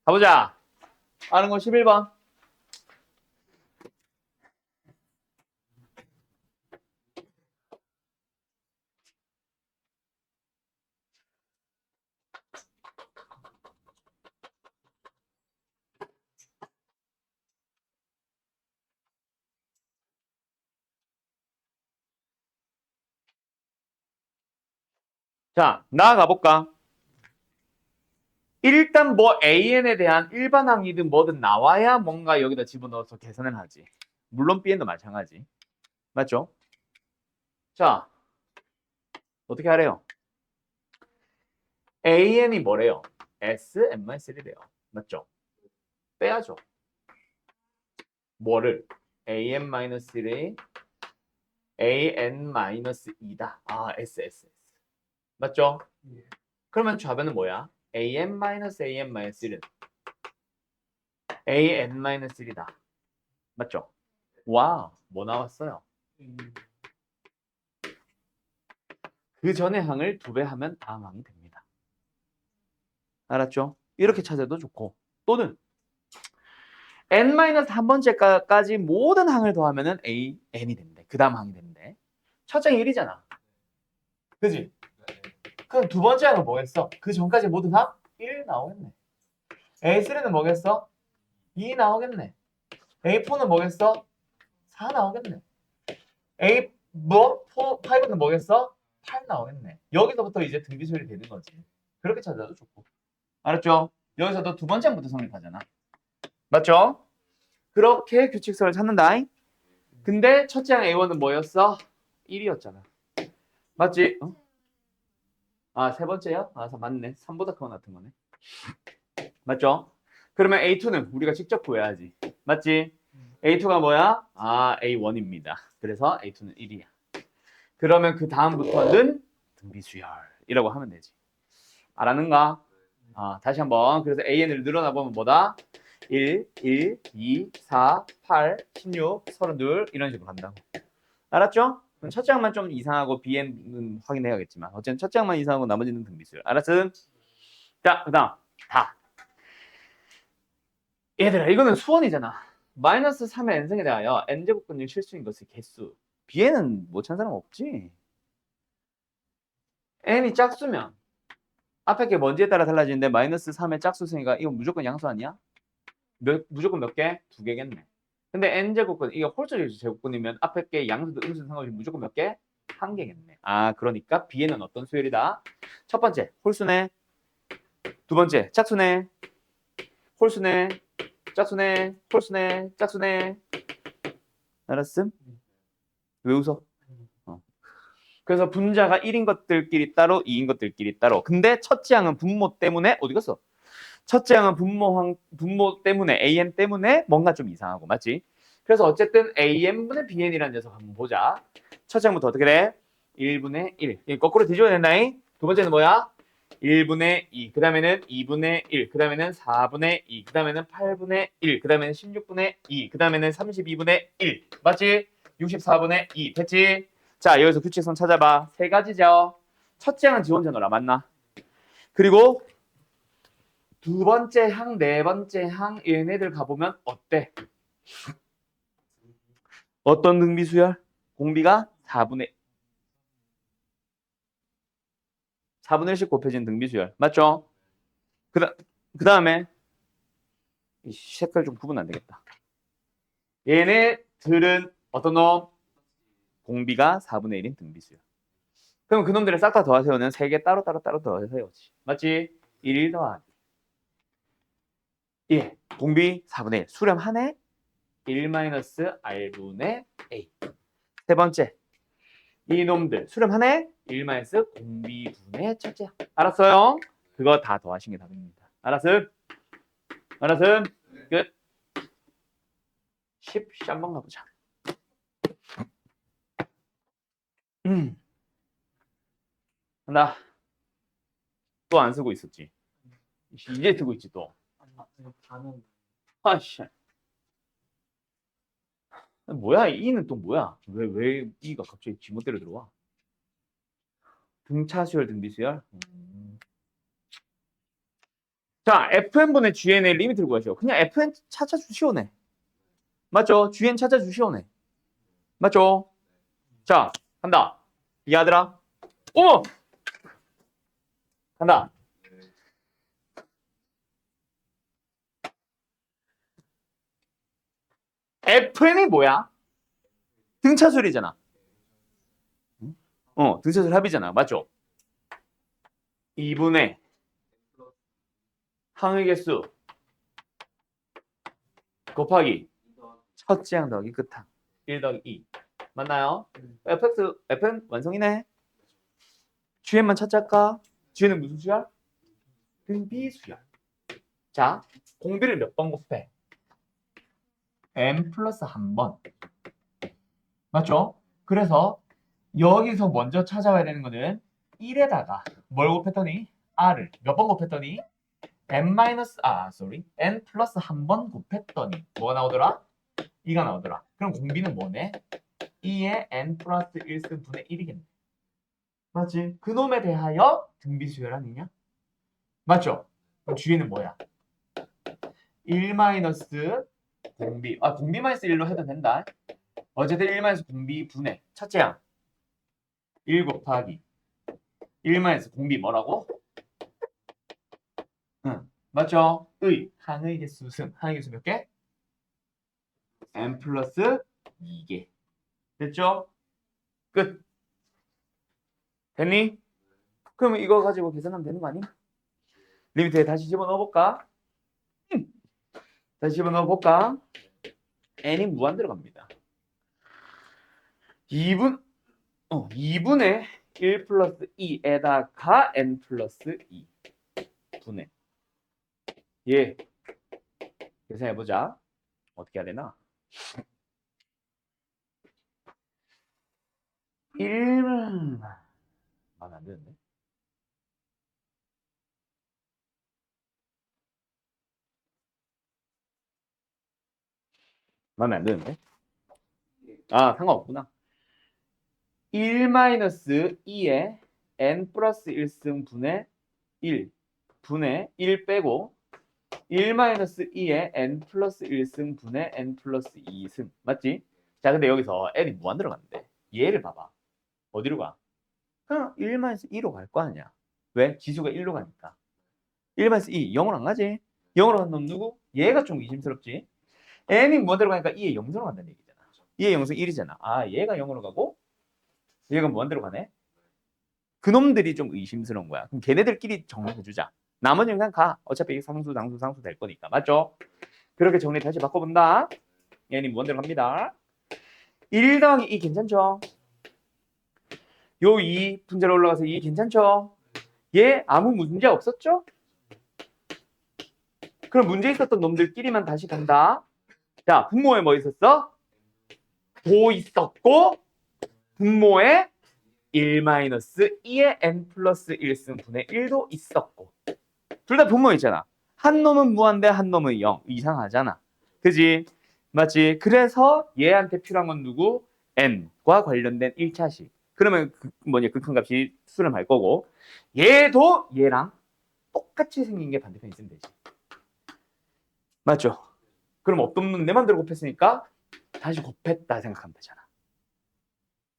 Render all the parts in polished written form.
가보자. 아는 거 11번. 자, 나아가 볼까? 일단 뭐 AN에 대한 일반 항이든 뭐든 나와야 뭔가 여기다 집어넣어서 계산을 하지. 물론 Bn도 마찬가지. 맞죠? 자, 어떻게 하래요? AN이 뭐래요? S, M-3래요. 맞죠? 빼야죠. 뭐를? AN-1의 AN-2다. 아, S. 맞죠? 그러면 좌변은 뭐야? AN-AN-3는 AN-3다. 맞죠? 와, 뭐 나왔어요? 그 전의 항을 2배 하면 다음 항이 됩니다. 알았죠? 이렇게 찾아도 좋고 또는 n-1번째까지 모든 항을 더하면 n이 된대. 그 다음 항이 된대. 첫 항이 1이잖아. 그지? 그럼 두 번째 항은 뭐겠어? 그 전까지 모든 항? 1 나오겠네. A3는 뭐겠어? 2 나오겠네. A4는 뭐겠어? 4 나오겠네. A 뭐? 5는 뭐겠어? 8 나오겠네. 여기서부터 이제 등비수열이 되는 거지. 그렇게 찾아도 좋고. 알았죠? 여기서도 두 번째 항부터 성립하잖아. 맞죠? 그렇게 규칙서를 찾는다. 근데 첫째 항 A1은 뭐였어? 1이었잖아. 맞지? 어? 아, 세 번째야? 아, 맞네. 3보다 크거 같은 거네. 맞죠? 그러면 A2는 우리가 직접 구해야지. 맞지? A2가 뭐야? 아, A1입니다. 그래서 A2는 1이야. 그러면 그 다음부터는 등비수열이라고 하면 되지. 알았는가? 아, 다시 한번. 그래서 AN을 늘어나 보면 뭐다? 1, 2, 4, 8, 16, 32 이런 식으로 간다고. 알았죠? 그럼 첫 장만 좀 이상하고 BM은 확인해야겠지만 어쨌든 첫 장만 이상하고 나머지는 등비수열. 알았음? 자, 그 다음 다. 얘들아 이거는 수원이잖아. 마이너스 3의 n승에 대하여 n제곱 근육 실수인 것의 개수. B에는 못 찾는 사람 없지. n이 짝수면 앞에 게 뭔지에 따라 달라지는데 마이너스 3의 짝수승이가 이건 무조건 양수 아니야? 무조건 몇 개? 2개겠네. 근데 n제곱근 이게 홀수 제곱근이면 앞에 게 양수도 음수도 상관없이 무조건 몇 개? 1개겠네. 아 그러니까 B에는 어떤 수열이다? 첫 번째 홀수네. 두 번째 짝수네. 홀수네. 짝수네. 홀수네. 짝수네. 알았음? 왜 웃어? 그래서 분자가 1인 것들끼리 따로 2인 것들끼리 따로. 근데 첫째 항은 분모 때문에 어디 갔어? 첫째 항은 분모 때문에 AN 때문에 뭔가 좀 이상하고 맞지? 그래서 어쨌든 AN분의 BN이라는 녀석 한번 보자. 첫째 항부터 어떻게 돼? 1분의 1. 거꾸로 뒤집어야 된다잉. 두 번째는 뭐야? 1분의 2. 그 다음에는 2분의 1. 그 다음에는 4분의 2. 그 다음에는 8분의 1. 그 다음에는 16분의 2. 그 다음에는 32분의 1. 맞지? 64분의 2. 됐지? 자, 여기서 규칙선 찾아봐. 세 가지죠. 첫째 항은 지원자 넣어라. 맞나? 그리고 두 번째 항, 네 번째 항 얘네들 가보면 어때? 어떤 등비수열? 공비가 4분의 1씩 곱해진 등비수열. 맞죠? 그 다음에 색깔 좀 구분 안 되겠다. 얘네들은 어떤 놈? 공비가 4분의 1인 등비수열. 그럼 그놈들을 싹 다 더하세요는 3개 따로따로 더하세요지. 맞지? 1 더하기. 예, 공비 4분의 1. 수렴하네? 1-r분의 a. 세 번째, 이놈들 수렴하네? 1 공비분의 첫째. 알았어요? 그거 다 더하신 게 답입니다. 알았음? 알았음? 끝. 10 한번 가보자. 나 또 안 쓰고 있었지. 이제 쓰고 있지 또. 아씨. 뭐야? 이는 또 뭐야? 왜 이가 갑자기 지멋대로 들어와? 등차수열, 등비수열? 자, fn분의 gn의 리미트를 구하시오. 그냥 fn 찾아주시오네. 맞죠? gn 찾아주시오네. 맞죠? 자, 간다. 이해하더라? 오! 간다. fn이 뭐야? 등차술이잖아. 등차술 합이잖아. 맞죠? 2분의 항의 개수 곱하기 첫째 항 더하기 끝항 1 더하기 2 맞나요? fn 완성이네. GN만 찾자까? GN은 무슨 수야? 등비수야. 자, 공비를 몇 번 곱해? n 플러스 한 번. 맞죠? 그래서 여기서 먼저 찾아와야 되는 거는 1에다가 뭘 곱했더니 r을 몇 번 곱했더니 n 플러스 한 번 곱했더니 뭐가 나오더라? 2가 나오더라. 그럼 공비는 뭐네? 2의 n 플러스 1승분의 1이겠네. 맞지? 그놈에 대하여 등비수열 아니냐? 맞죠? 그럼 주의는 뭐야? 1 마이너스 공비. 공비 마이너스 1로 해도 된다. 어쨌든 1 마이너스 공비 분의 첫째 항. 1 곱하기 1 마이너스 공비 뭐라고? 응. 맞죠? 항의 개수 승. 항의 개수 몇 개? n 플러스 2개. 됐죠? 끝. 됐니? 그러면 이거 가지고 계산하면 되는 거 아니? 리미트에 다시 집어넣어 볼까? 다시 집어넣어 볼까? n이 무한 들어갑니다. 2분의 1 플러스 2에다가 n 플러스 2 분의 예. 계산해보자. 어떻게 해야 되나? 1은 안 되는데. 마음에 안 드는데? 상관없구나. 1 마이너스 2에 n 플러스 1승 분의 1 분의 1 빼고 1 마이너스 2에 n 플러스 1승 분의 n 플러스 2승. 맞지? 자, 근데 여기서 n이 무한 들어갔는데 얘를 봐봐. 어디로 가? 그냥 1 마이너스 2로 갈 거 아니야. 왜? 지수가 1로 가니까. 1 마이너스 2, 0으로 안 가지? 0으로 간 놈 누구? 얘가 좀 의심스럽지? n이 무한 들어가니까 2에 0으로 간다는 얘기잖아. 2의 0승 1이잖아. 얘가 0으로 가고 얘가 무한 들어가네. 그놈들이 좀 의심스러운 거야. 그럼 걔네들끼리 정리해주자. 나머지는 그냥 가. 어차피 상수, 상수, 상수 될 거니까. 맞죠? 그렇게 정리 다시 바꿔본다. 얘는 무한 들어갑니다. 1 더하기 2 괜찮죠? 요 2 분자로 올라가서 2 괜찮죠? 얘 아무 문제 없었죠? 그럼 문제 있었던 놈들끼리만 다시 간다. 자, 분모에 뭐 있었어? 도 있었고 분모에 1-2의 n 플러스 1승분의 1도 있었고 둘 다 분모 있잖아. 한 놈은 무한대 한 놈은 0. 이상하잖아. 그지? 맞지? 그래서 얘한테 필요한 건 누구? n과 관련된 1차식. 그러면 극한값이 수렴할 거고 얘도 얘랑 똑같이 생긴 게 반대편에 있으면 되지. 맞죠? 그럼 어떤 놈 내 맘대로 곱했으니까 다시 곱했다 생각하면 되잖아.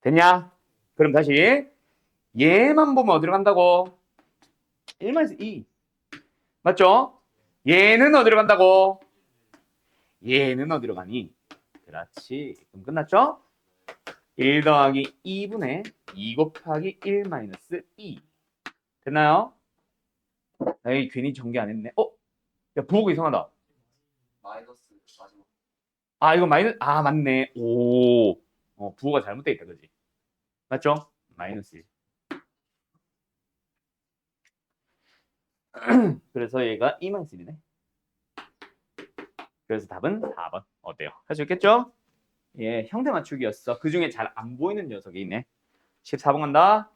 됐냐? 그럼 다시 얘만 보면 어디로 간다고? 1-2 맞죠? 얘는 어디로 간다고? 얘는 어디로 가니? 그렇지. 그럼 끝났죠? 1 더하기 2분의 2 곱하기 1 마이너스 2 됐나요? 에이 괜히 전개 안 했네. 야 부호가 이상하다. 마이너스 마지막. 이거 마이너스 맞네. 오. 부호가 잘못돼 있다 그지? 맞죠? 마이너스 1. 그래서 얘가 2-1이네. 그래서 답은 4번. 어때요? 할 수 있겠죠? 예, 형태 맞추기였어. 그 중에 잘 안 보이는 녀석이 있네. 14번 간다.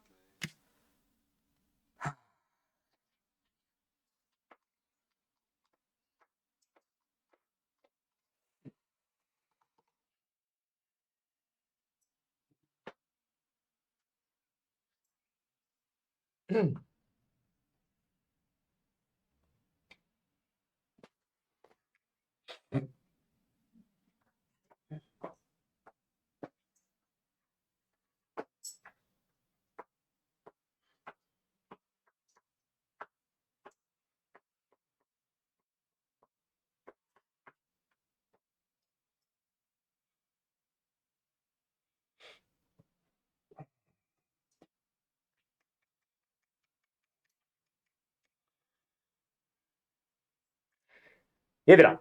얘들아,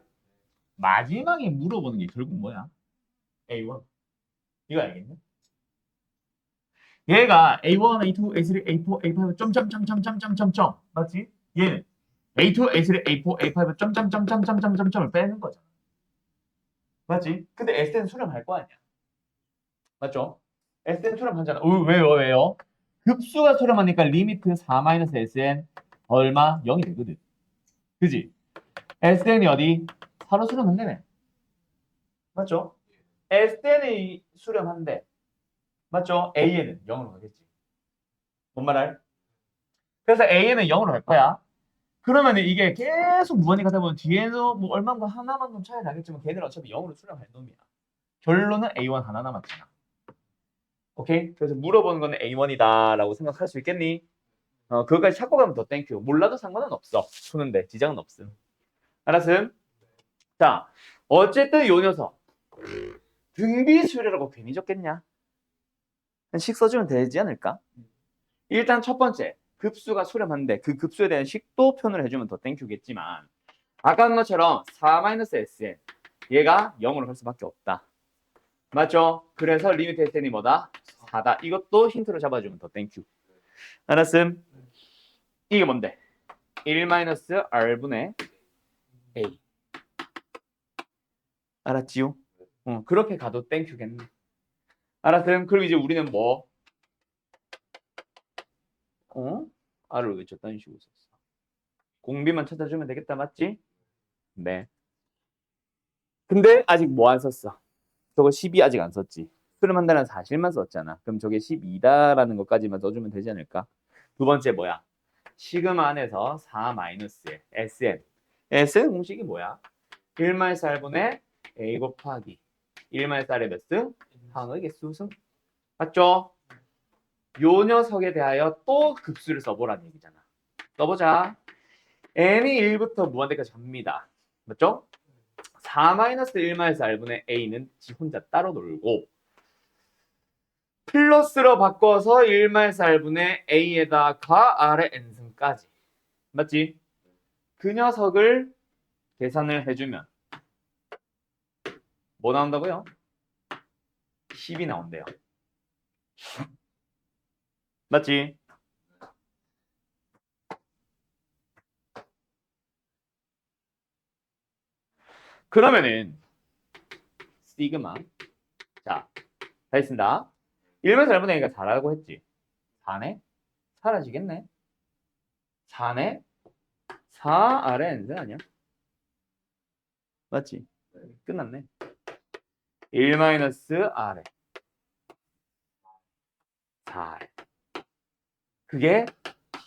마지막에 물어보는 게 결국 뭐야? A1. 이거 알겠냐? 얘가 A1, A2, A3, A4, A5 점점점점점점점 맞지? 얘는 A2, A3, A4, A5 점점점점점점점을 빼는 거잖아. 맞지? 근데 SN 수렴할 거 아니야. 맞죠? SN 수렴하잖아. 왜요? 급수가 수렴하니까 리미트 4-SN 얼마? 0이 되거든. 그지? SN이 어디? 4로 수렴한다네. 맞죠? SN이 수렴한대. 맞죠? AN은 0으로 가겠지. 뭔 말할? 그래서 AN은 0으로 갈 거야. 그러면 이게 계속 무한히 가다 보면 뒤에서 뭐 얼마인가 하나만큼 차이 나겠지만 걔들은 어차피 0으로 수렴할 놈이야. 결론은 A1 하나 남았잖아. 오케이? 그래서 물어보는 거는 A1이다 라고 생각할 수 있겠니? 그거까지 찾고 가면 더 땡큐. 몰라도 상관은 없어. 푸는데 지장은 없음. 알았음? 자, 어쨌든 요 녀석 등비수열이라고 괜히 적겠냐? 식 써주면 되지 않을까? 일단 첫 번째 급수가 수렴한데 그 급수에 대한 식도 표현을 해주면 더 땡큐겠지만 아까 한 것처럼 4-SN 얘가 0으로 갈 수밖에 없다. 맞죠? 그래서 리미트 SN이 뭐다? 4다. 이것도 힌트로 잡아주면 더 땡큐. 알았음? 이게 뭔데? 1-R분의 A. 알았지요? 그렇게 가도 땡큐겠네. 알았음? 그럼 이제 우리는 뭐? R을 왜 저딴 식으로 썼어? 공비만 찾아주면 되겠다. 맞지? 네. 근데 아직 뭐 안 썼어? 저거 12 아직 안 썼지. 수렴한다는 사실만 썼잖아. 그럼 저게 12다라는 것까지만 넣어주면 되지 않을까? 두 번째 뭐야? 시그마 안에서 4-SN. SN 공식이 뭐야? 1-R분의 A 곱하기 1-R의 몇 승? 항의 개수승. 맞죠? 요 녀석에 대하여 또 급수를 써보라는 얘기잖아. 써보자. n이 1부터 무한대까지 갑니다. 맞죠? 4-1-R분의 A는 지 혼자 따로 놀고 플러스로 바꿔서 1-R분의 A에다가 R의 n승까지. 맞지? 그 녀석을 계산을 해주면 뭐 나온다고요? 10이 나온대요. 맞지? 그러면은 시그마 자, 다 했습니다. 1-R분의 A가 4라고 했지. 4네? 사라지겠네. 4네? 4R의 n승 아니야? 맞지? 끝났네. 1-R에 4. 그게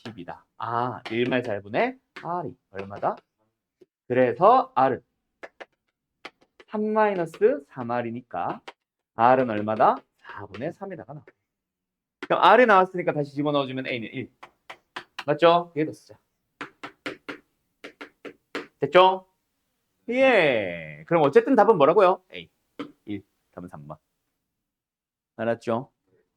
10이다. 1-4분의 R이 얼마다? 그래서 R은 3-3R이니까 R은 얼마다? 4분의 3에다가 나와. 그럼 R이 나왔으니까 다시 집어넣어주면 A는 1. 맞죠? 얘도 쓰자. 됐죠? 예. 그럼 어쨌든 답은 뭐라고요? A. 1. 답은 3번. 알았죠?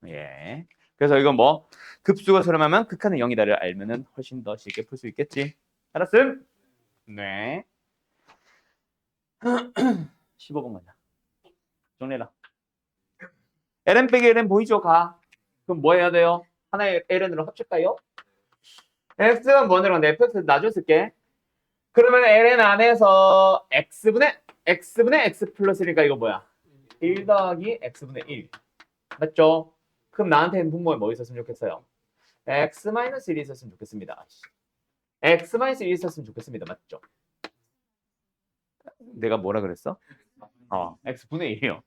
예. 그래서 이건 뭐 급수가 수렴하면 극한은 0이다를 알면은 훨씬 더 쉽게 풀 수 있겠지. 알았음? 네. 15번 가자. 정리해라. ln 빼기 ln 보이죠? 가. 그럼 뭐 해야 돼요? 하나의 ln으로 합칠까요? x가 뭐 내려간다. fx 나중에 쓸게. 그러면 ln 안에서 x분의 x 플러스니까 이거 뭐야? 1 더하기 x분의 1. 맞죠? 그럼 나한테는 분모에 뭐 있었으면 좋겠어요? x-1이 있었으면 좋겠습니다. x-1이 있었으면 좋겠습니다. 맞죠? 내가 뭐라 그랬어? x분의 1이요.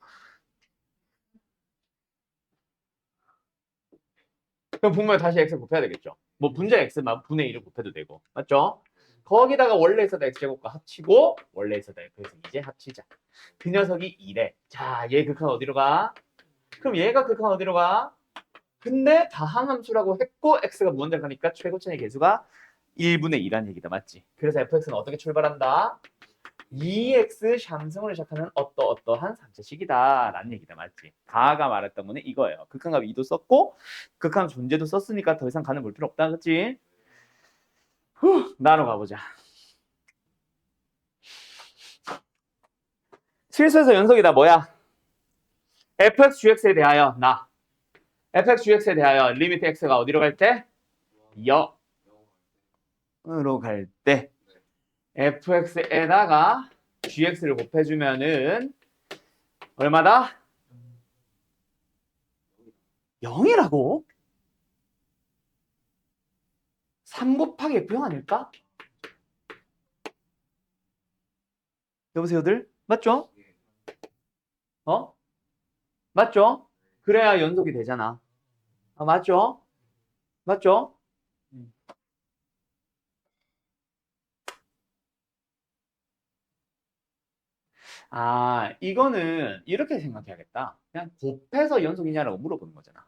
그럼 분모에 다시 x 곱해야 되겠죠? 뭐 분자 x만 분의 1을 곱해도 되고. 맞죠? 거기다가 원래 있었던 x제곱과 합치고 원래 있었던 f에서 이제 합치자. 그 녀석이 2래. 자, 얘 극한 어디로 가? 그럼 얘가 극한 어디로 가? 근데 다항함수라고 했고 x가 무한대로 가니까 최고차의 개수가 1분의 2라는 얘기다. 맞지? 그래서 fx는 어떻게 출발한다? 2x 샴승으로 시작하는 어떠한 상체식이다 라는 얘기다. 맞지? 가가 말했던 거는 이거예요. 극한값 2도 썼고 극한 존재도 썼으니까 더 이상 가는 볼 필요 없다. 그치? 나로 가보자. 실수에서 연속이다 뭐야? fx gx에 대하여 fx gx에 대하여 리미트 x가 어디로 갈 때? 영으로 갈 때 fx에다가 gx를 곱해주면은 얼마다? 0이라고? 3 곱하기 f0 아닐까? 여보세요들? 맞죠? 어? 맞죠? 그래야 연속이 되잖아. 아, 맞죠? 맞죠? 아, 이거는 이렇게 생각해야겠다. 그냥 곱해서 연속이냐라고 물어보는 거잖아.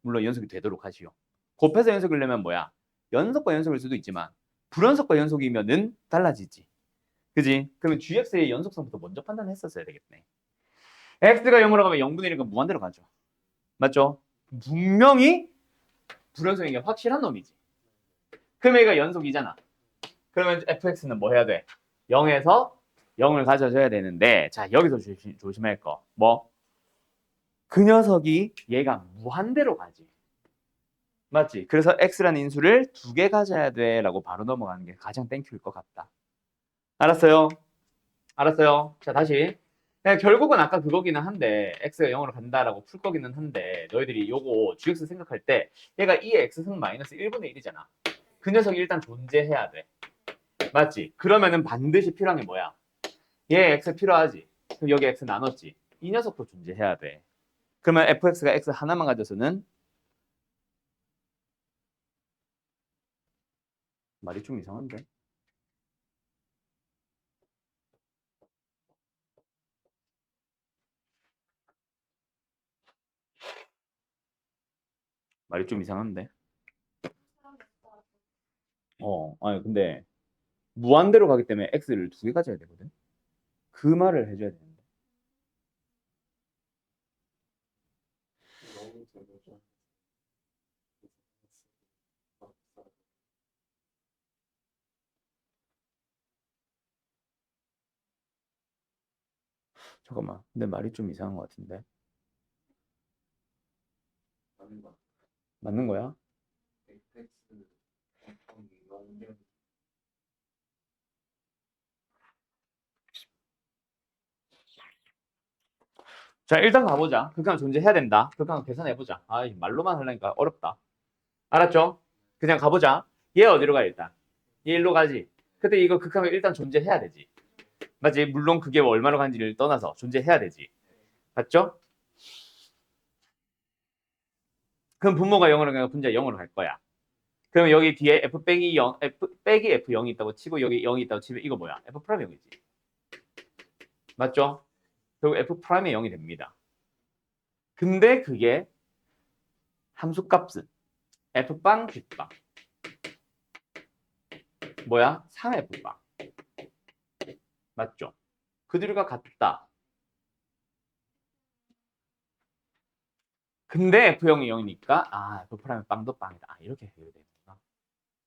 물론 연속이 되도록 하지요. 곱해서 연속을 내면 뭐야? 연속과 연속일 수도 있지만 불연속과 연속이면은 달라지지. 그지? 그러면 gx의 연속성부터 먼저 판단했었어야 되겠네. x가 0으로 가면 0분의 1은 무한대로 가죠. 맞죠? 분명히 불연속인 게 확실한 놈이지. 그럼 얘가 연속이잖아. 그러면 fx는 뭐 해야 돼? 0에서 0을 가져줘야 되는데 자 여기서 조심할 거 뭐? 그 녀석이 얘가 무한대로 가지. 맞지? 그래서 x라는 인수를 2개 가져야 돼 라고 바로 넘어가는 게 가장 땡큐일 것 같다. 알았어요? 알았어요? 자 다시 결국은 아까 그거기는 한데 x가 0으로 간다라고 풀 거기는 한데 너희들이 요거 gx 생각할 때 얘가 2의 x승 마이너스 1분의 1이잖아. 그 녀석이 일단 존재해야 돼. 맞지? 그러면은 반드시 필요한 게 뭐야? 얘 x 필요하지. 그럼 여기 x 나눴지. 이 녀석도 존재해야 돼. 그러면 fx가 x 하나만 가져서는 말이 좀 이상한데? 말이 좀 이상한데? 아니 근데 무한대로 가기 때문에 x를 2개 가져야 되거든. 그 말을 해줘야 되는데. 잠깐만. 근데 말이 좀 이상한 것 같은데. 맞는 거야? 자, 일단 가보자. 극한 존재해야 된다. 극한 계산해보자. 아, 말로만 하려니까 어렵다. 알았죠? 그냥 가보자. 얘 어디로 가, 일단? 얘 일로 가지. 근데 이거 극한은 일단 존재해야 되지. 맞지? 물론 그게 얼마로 간지를 떠나서 존재해야 되지. 맞죠? 그럼 분모가 0으로 가면 분자 0으로 갈 거야. 그러면 여기 뒤에 f 빼기 0, f 빼기 f 0이 있다고 치고 여기 0이 있다고 치면 이거 뭐야? f 프라임 0이지. 맞죠? 그리고 f 프라임이 0이 됩니다. 근데 그게 함수값은 f빵, 뒷빵. 뭐야? 3f빵. 맞죠? 그 둘이가 같다. 근데 F0이 0이니까 F 프라임 빵도 빵이다. 이렇게 해결되는구나.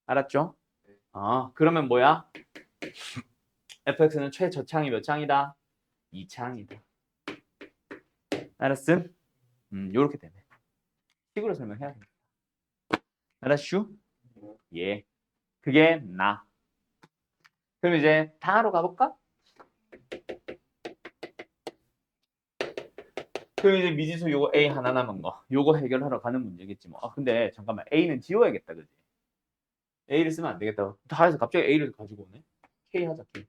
알았죠? 그러면 뭐야? fx는 최저창이 몇 창이다? 2창이다. 알았음? 요렇게 되네. 식으로 설명해야 돼. 알았슈? 예. 그게 나. 그럼 이제 다하러 가볼까? 그럼 이제 미지수 요거 A 하나 남은 거. 요거 해결하러 가는 문제겠지 뭐. 근데 잠깐만. A는 지워야겠다. 그지? A를 쓰면 안 되겠다. 다 해서 갑자기 A를 가지고 오네. K 하자, K.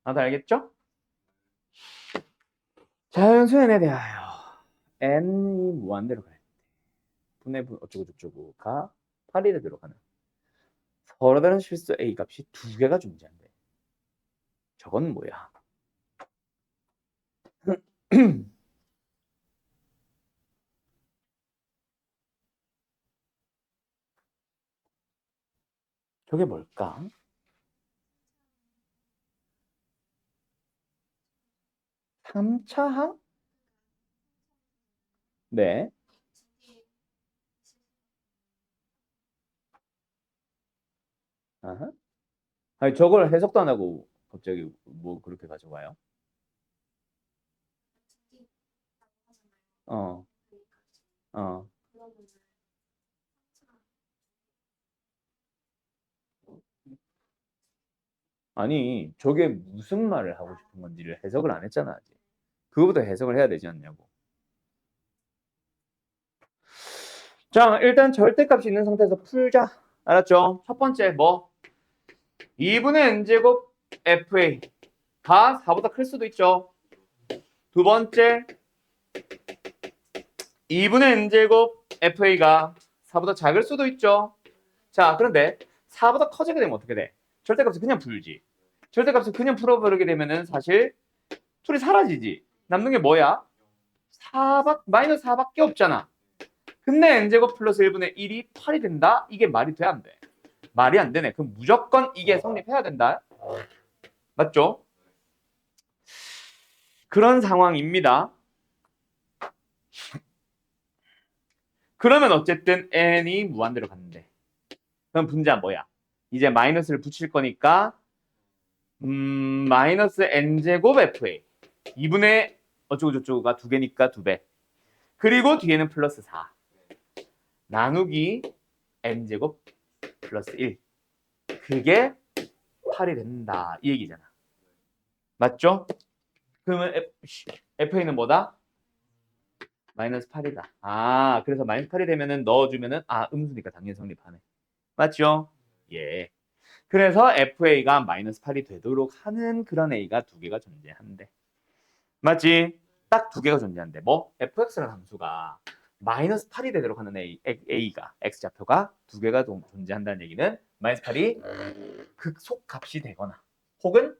다들 알겠죠? 자연수연에 대하여 n이 무한대로 갈 때 분의 분 어쩌고 저쩌고가 8일에 들어가는 서로 다른 실수 A 값이 2개가 존재한대. 저건 뭐야? 저게 뭘까? 3차항? 네. 아하. 아니 저걸 해석도 안 하고 갑자기 뭐 그렇게 가져와요? 어, 어. 아니, 저게 무슨 말을 하고 싶은 건지를 해석을 안 했잖아, 아직. 그거부터 해석을 해야 되지 않냐고. 자, 일단 절대값이 있는 상태에서 풀자. 알았죠? 첫 번째 뭐? 2분의 n제곱 fa가 4보다 클 수도 있죠. 두 번째 2분의 n제곱 fa가 4보다 작을 수도 있죠. 자, 그런데 4보다 커지게 되면 어떻게 돼? 절대값을 그냥 풀지. 절대값을 그냥 풀어버리게 되면은 사실 둘이 사라지지. 남는 게 뭐야? 4마이너스 4밖에 없잖아. 근데 n제곱 플러스 1분의 1이 8이 된다? 이게 말이 돼, 안 돼? 말이 안 되네. 그럼 무조건 이게 성립해야 된다. 맞죠? 그런 상황입니다. 그러면 어쨌든 n이 무한대로 갔는데 그럼 분자 뭐야? 이제 마이너스를 붙일 거니까 마이너스 n제곱 fa 2분의 어쩌고저쩌고가 두 개니까 2배 그리고 뒤에는 플러스 4 나누기 n제곱 플러스 1 그게 8이 된다 이 얘기잖아. 맞죠? 그러면 fa는 뭐다? 마이너스 8이다. 아, 그래서 마이너스 8이 되면은 넣어주면은 음수니까 당연히 성립하네. 맞죠? 예. 그래서 FA가 마이너스 8이 되도록 하는 그런 A가 두 개가 존재한대. 맞지? 딱 두 개가 존재한대. 뭐? FX라는 함수가 마이너스 8이 되도록 하는 A가, X좌표가 두 개가 존재한다는 얘기는 마이너스 8이 극소값이 되거나 혹은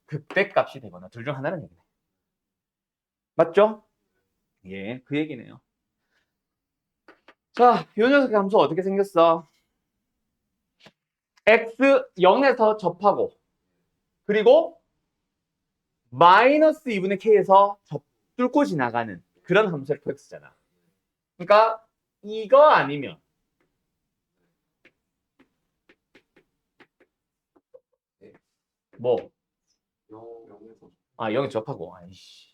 극대값이 되거나 둘 중 하나는 얘기네. 맞죠? 예, 그 얘기네요. 자, 이 녀석의 함수 어떻게 생겼어? x 0에서 접하고 그리고 마이너스 2분의 k에서 뚫고 지나가는 그런 함수 fx잖아. 그러니까 이거 아니면 뭐? 0에서 0에 접하고 아이씨.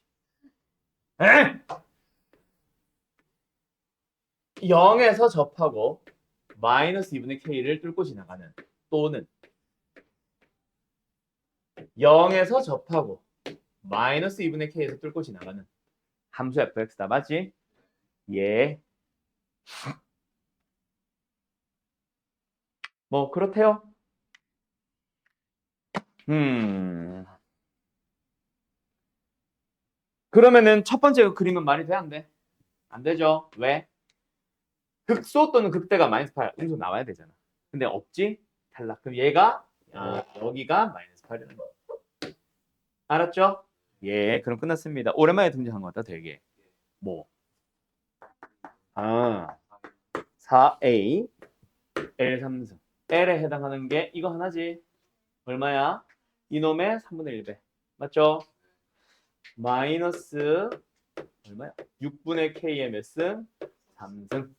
0에서 접하고 마이너스 2분의 k를 뚫고 지나가는 또는 0에서 접하고 마이너스 2분의 k에서 뚫고 지나가는 함수 fx다. 맞지? 예. 뭐 그렇대요. 그러면은 첫 번째 그림은 말이 돼? 안 돼? 안 되죠. 왜? 극소 또는 극대가 마이너스 8 음수 나와야 되잖아. 근데 없지? 탈락. 그럼 얘가 여기가 마이너스 8이라는 거. 알았죠? 예, 그럼 끝났습니다. 오랜만에 등장한 것 같다, 되게. 뭐? 4A L 3승. L에 해당하는 게 이거 하나지. 얼마야? 이놈의 3분의 1배. 맞죠? 마이너스 얼마야? 6분의 K의 몇 승? 3승.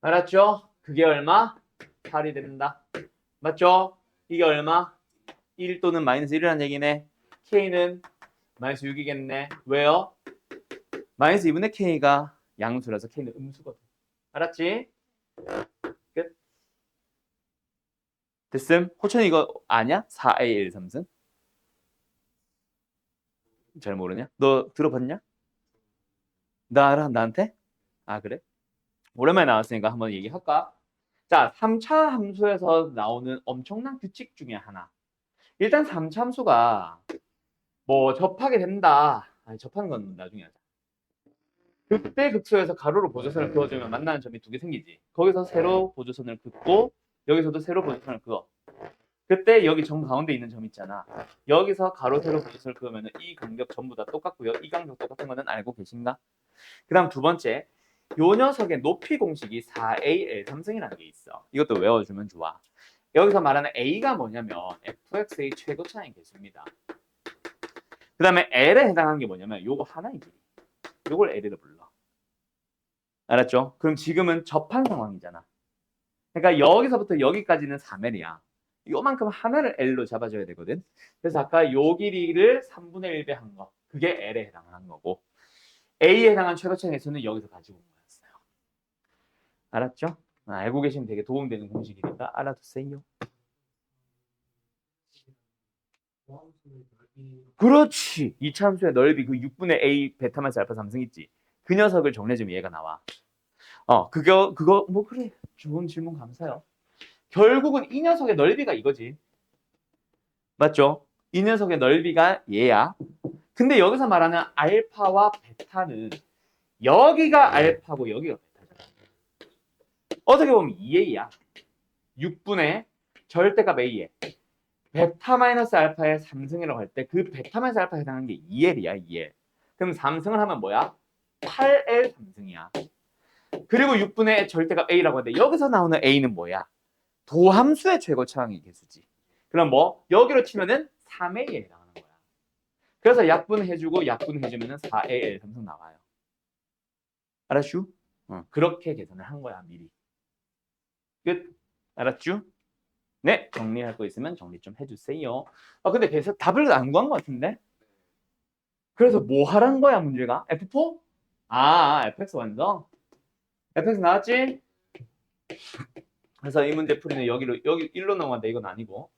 알았죠? 그게 얼마? 8이 된다. 맞죠? 이게 얼마? 1 또는 마이너스 1이라는 얘기네. K는 마이너스 6이겠네. 왜요? 마이너스 2분의 K가 양수라서 K는 음수거든. 알았지? 끝. 됐음? 호천이 이거 아냐? 4A 1 3승? 잘 모르냐? 너 들어봤냐? 나 알아? 나한테? 그래? 오랜만에 나왔으니까 한번 얘기할까? 자, 3차 함수에서 나오는 엄청난 규칙 중에 하나. 일단 3차 함수가 뭐 접하게 된다. 접하는 건 나중에 하자. 극대 극소에서 가로로 보조선을 그어주면 만나는 점이 두 개 생기지. 거기서 세로 보조선을 긋고 여기서도 세로 보조선을 그어. 그때 여기 정 가운데 있는 점 있잖아. 여기서 가로 세로 보조선을 그으면 이 간격 전부 다 똑같고요. 이 간격 똑같은 거는 알고 계신가? 그 다음 두 번째. 요 녀석의 높이 공식이 4AL 3승이라는 게 있어. 이것도 외워주면 좋아. 여기서 말하는 A가 뭐냐면 fx의 최고차인 개수입니다. 그 다음에 L에 해당하는 게 뭐냐면 요거 하나의 길이. 요걸 L이라 불러. 알았죠? 그럼 지금은 접한 상황이잖아. 그러니까 여기서부터 여기까지는 3L이야. 요만큼 하나를 L로 잡아줘야 되거든. 그래서 아까 요 길이를 3분의 1배 한 거. 그게 L에 해당하는 거고. A에 해당한 최고차의 개수는 여기서 가지고 온 거였어요. 알았죠? 알고 계시면 되게 도움되는 공식이니까 알아두세요. 그렇지. 이차함수의 넓이 그 6분의 A 베타 마이너스 알파 3승 있지. 그 녀석을 정리해주면 얘가 나와. 그거 뭐 그래. 좋은 질문 감사해요. 결국은 이 녀석의 넓이가 이거지. 맞죠? 이 녀석의 넓이가 얘야. 근데 여기서 말하는 알파와 베타는 여기가 알파고 여기가 베타잖아. 어떻게 보면 2A야. 6분의 절대값 A에 베타 마이너스 알파의 3승이라고 할 때 그 베타 마이너스 알파에 해당하는 게 2L이야, 2L. 그럼 3승을 하면 뭐야? 8L 3승이야. 그리고 6분의 절대값 A라고 하는데 여기서 나오는 A는 뭐야? 도함수의 최고차항의 개수지. 그럼 뭐? 여기로 치면은 3A에 해당하는 거야. 그래서 약분해주고 약분해주면은 4AL 3승 나와요. 알았슈? 그렇게 계산을 한 거야, 미리. 끝. 알았죠? 네, 정리할 거 있으면 정리 좀 해주세요. 근데 그래서 답을 안 구한 것 같은데? 그래서 뭐 하란 거야, 문제가? F4? FX 완성? FX 나왔지? 그래서 이 문제 풀이는 여기 1로 넘어간다. 이건 아니고.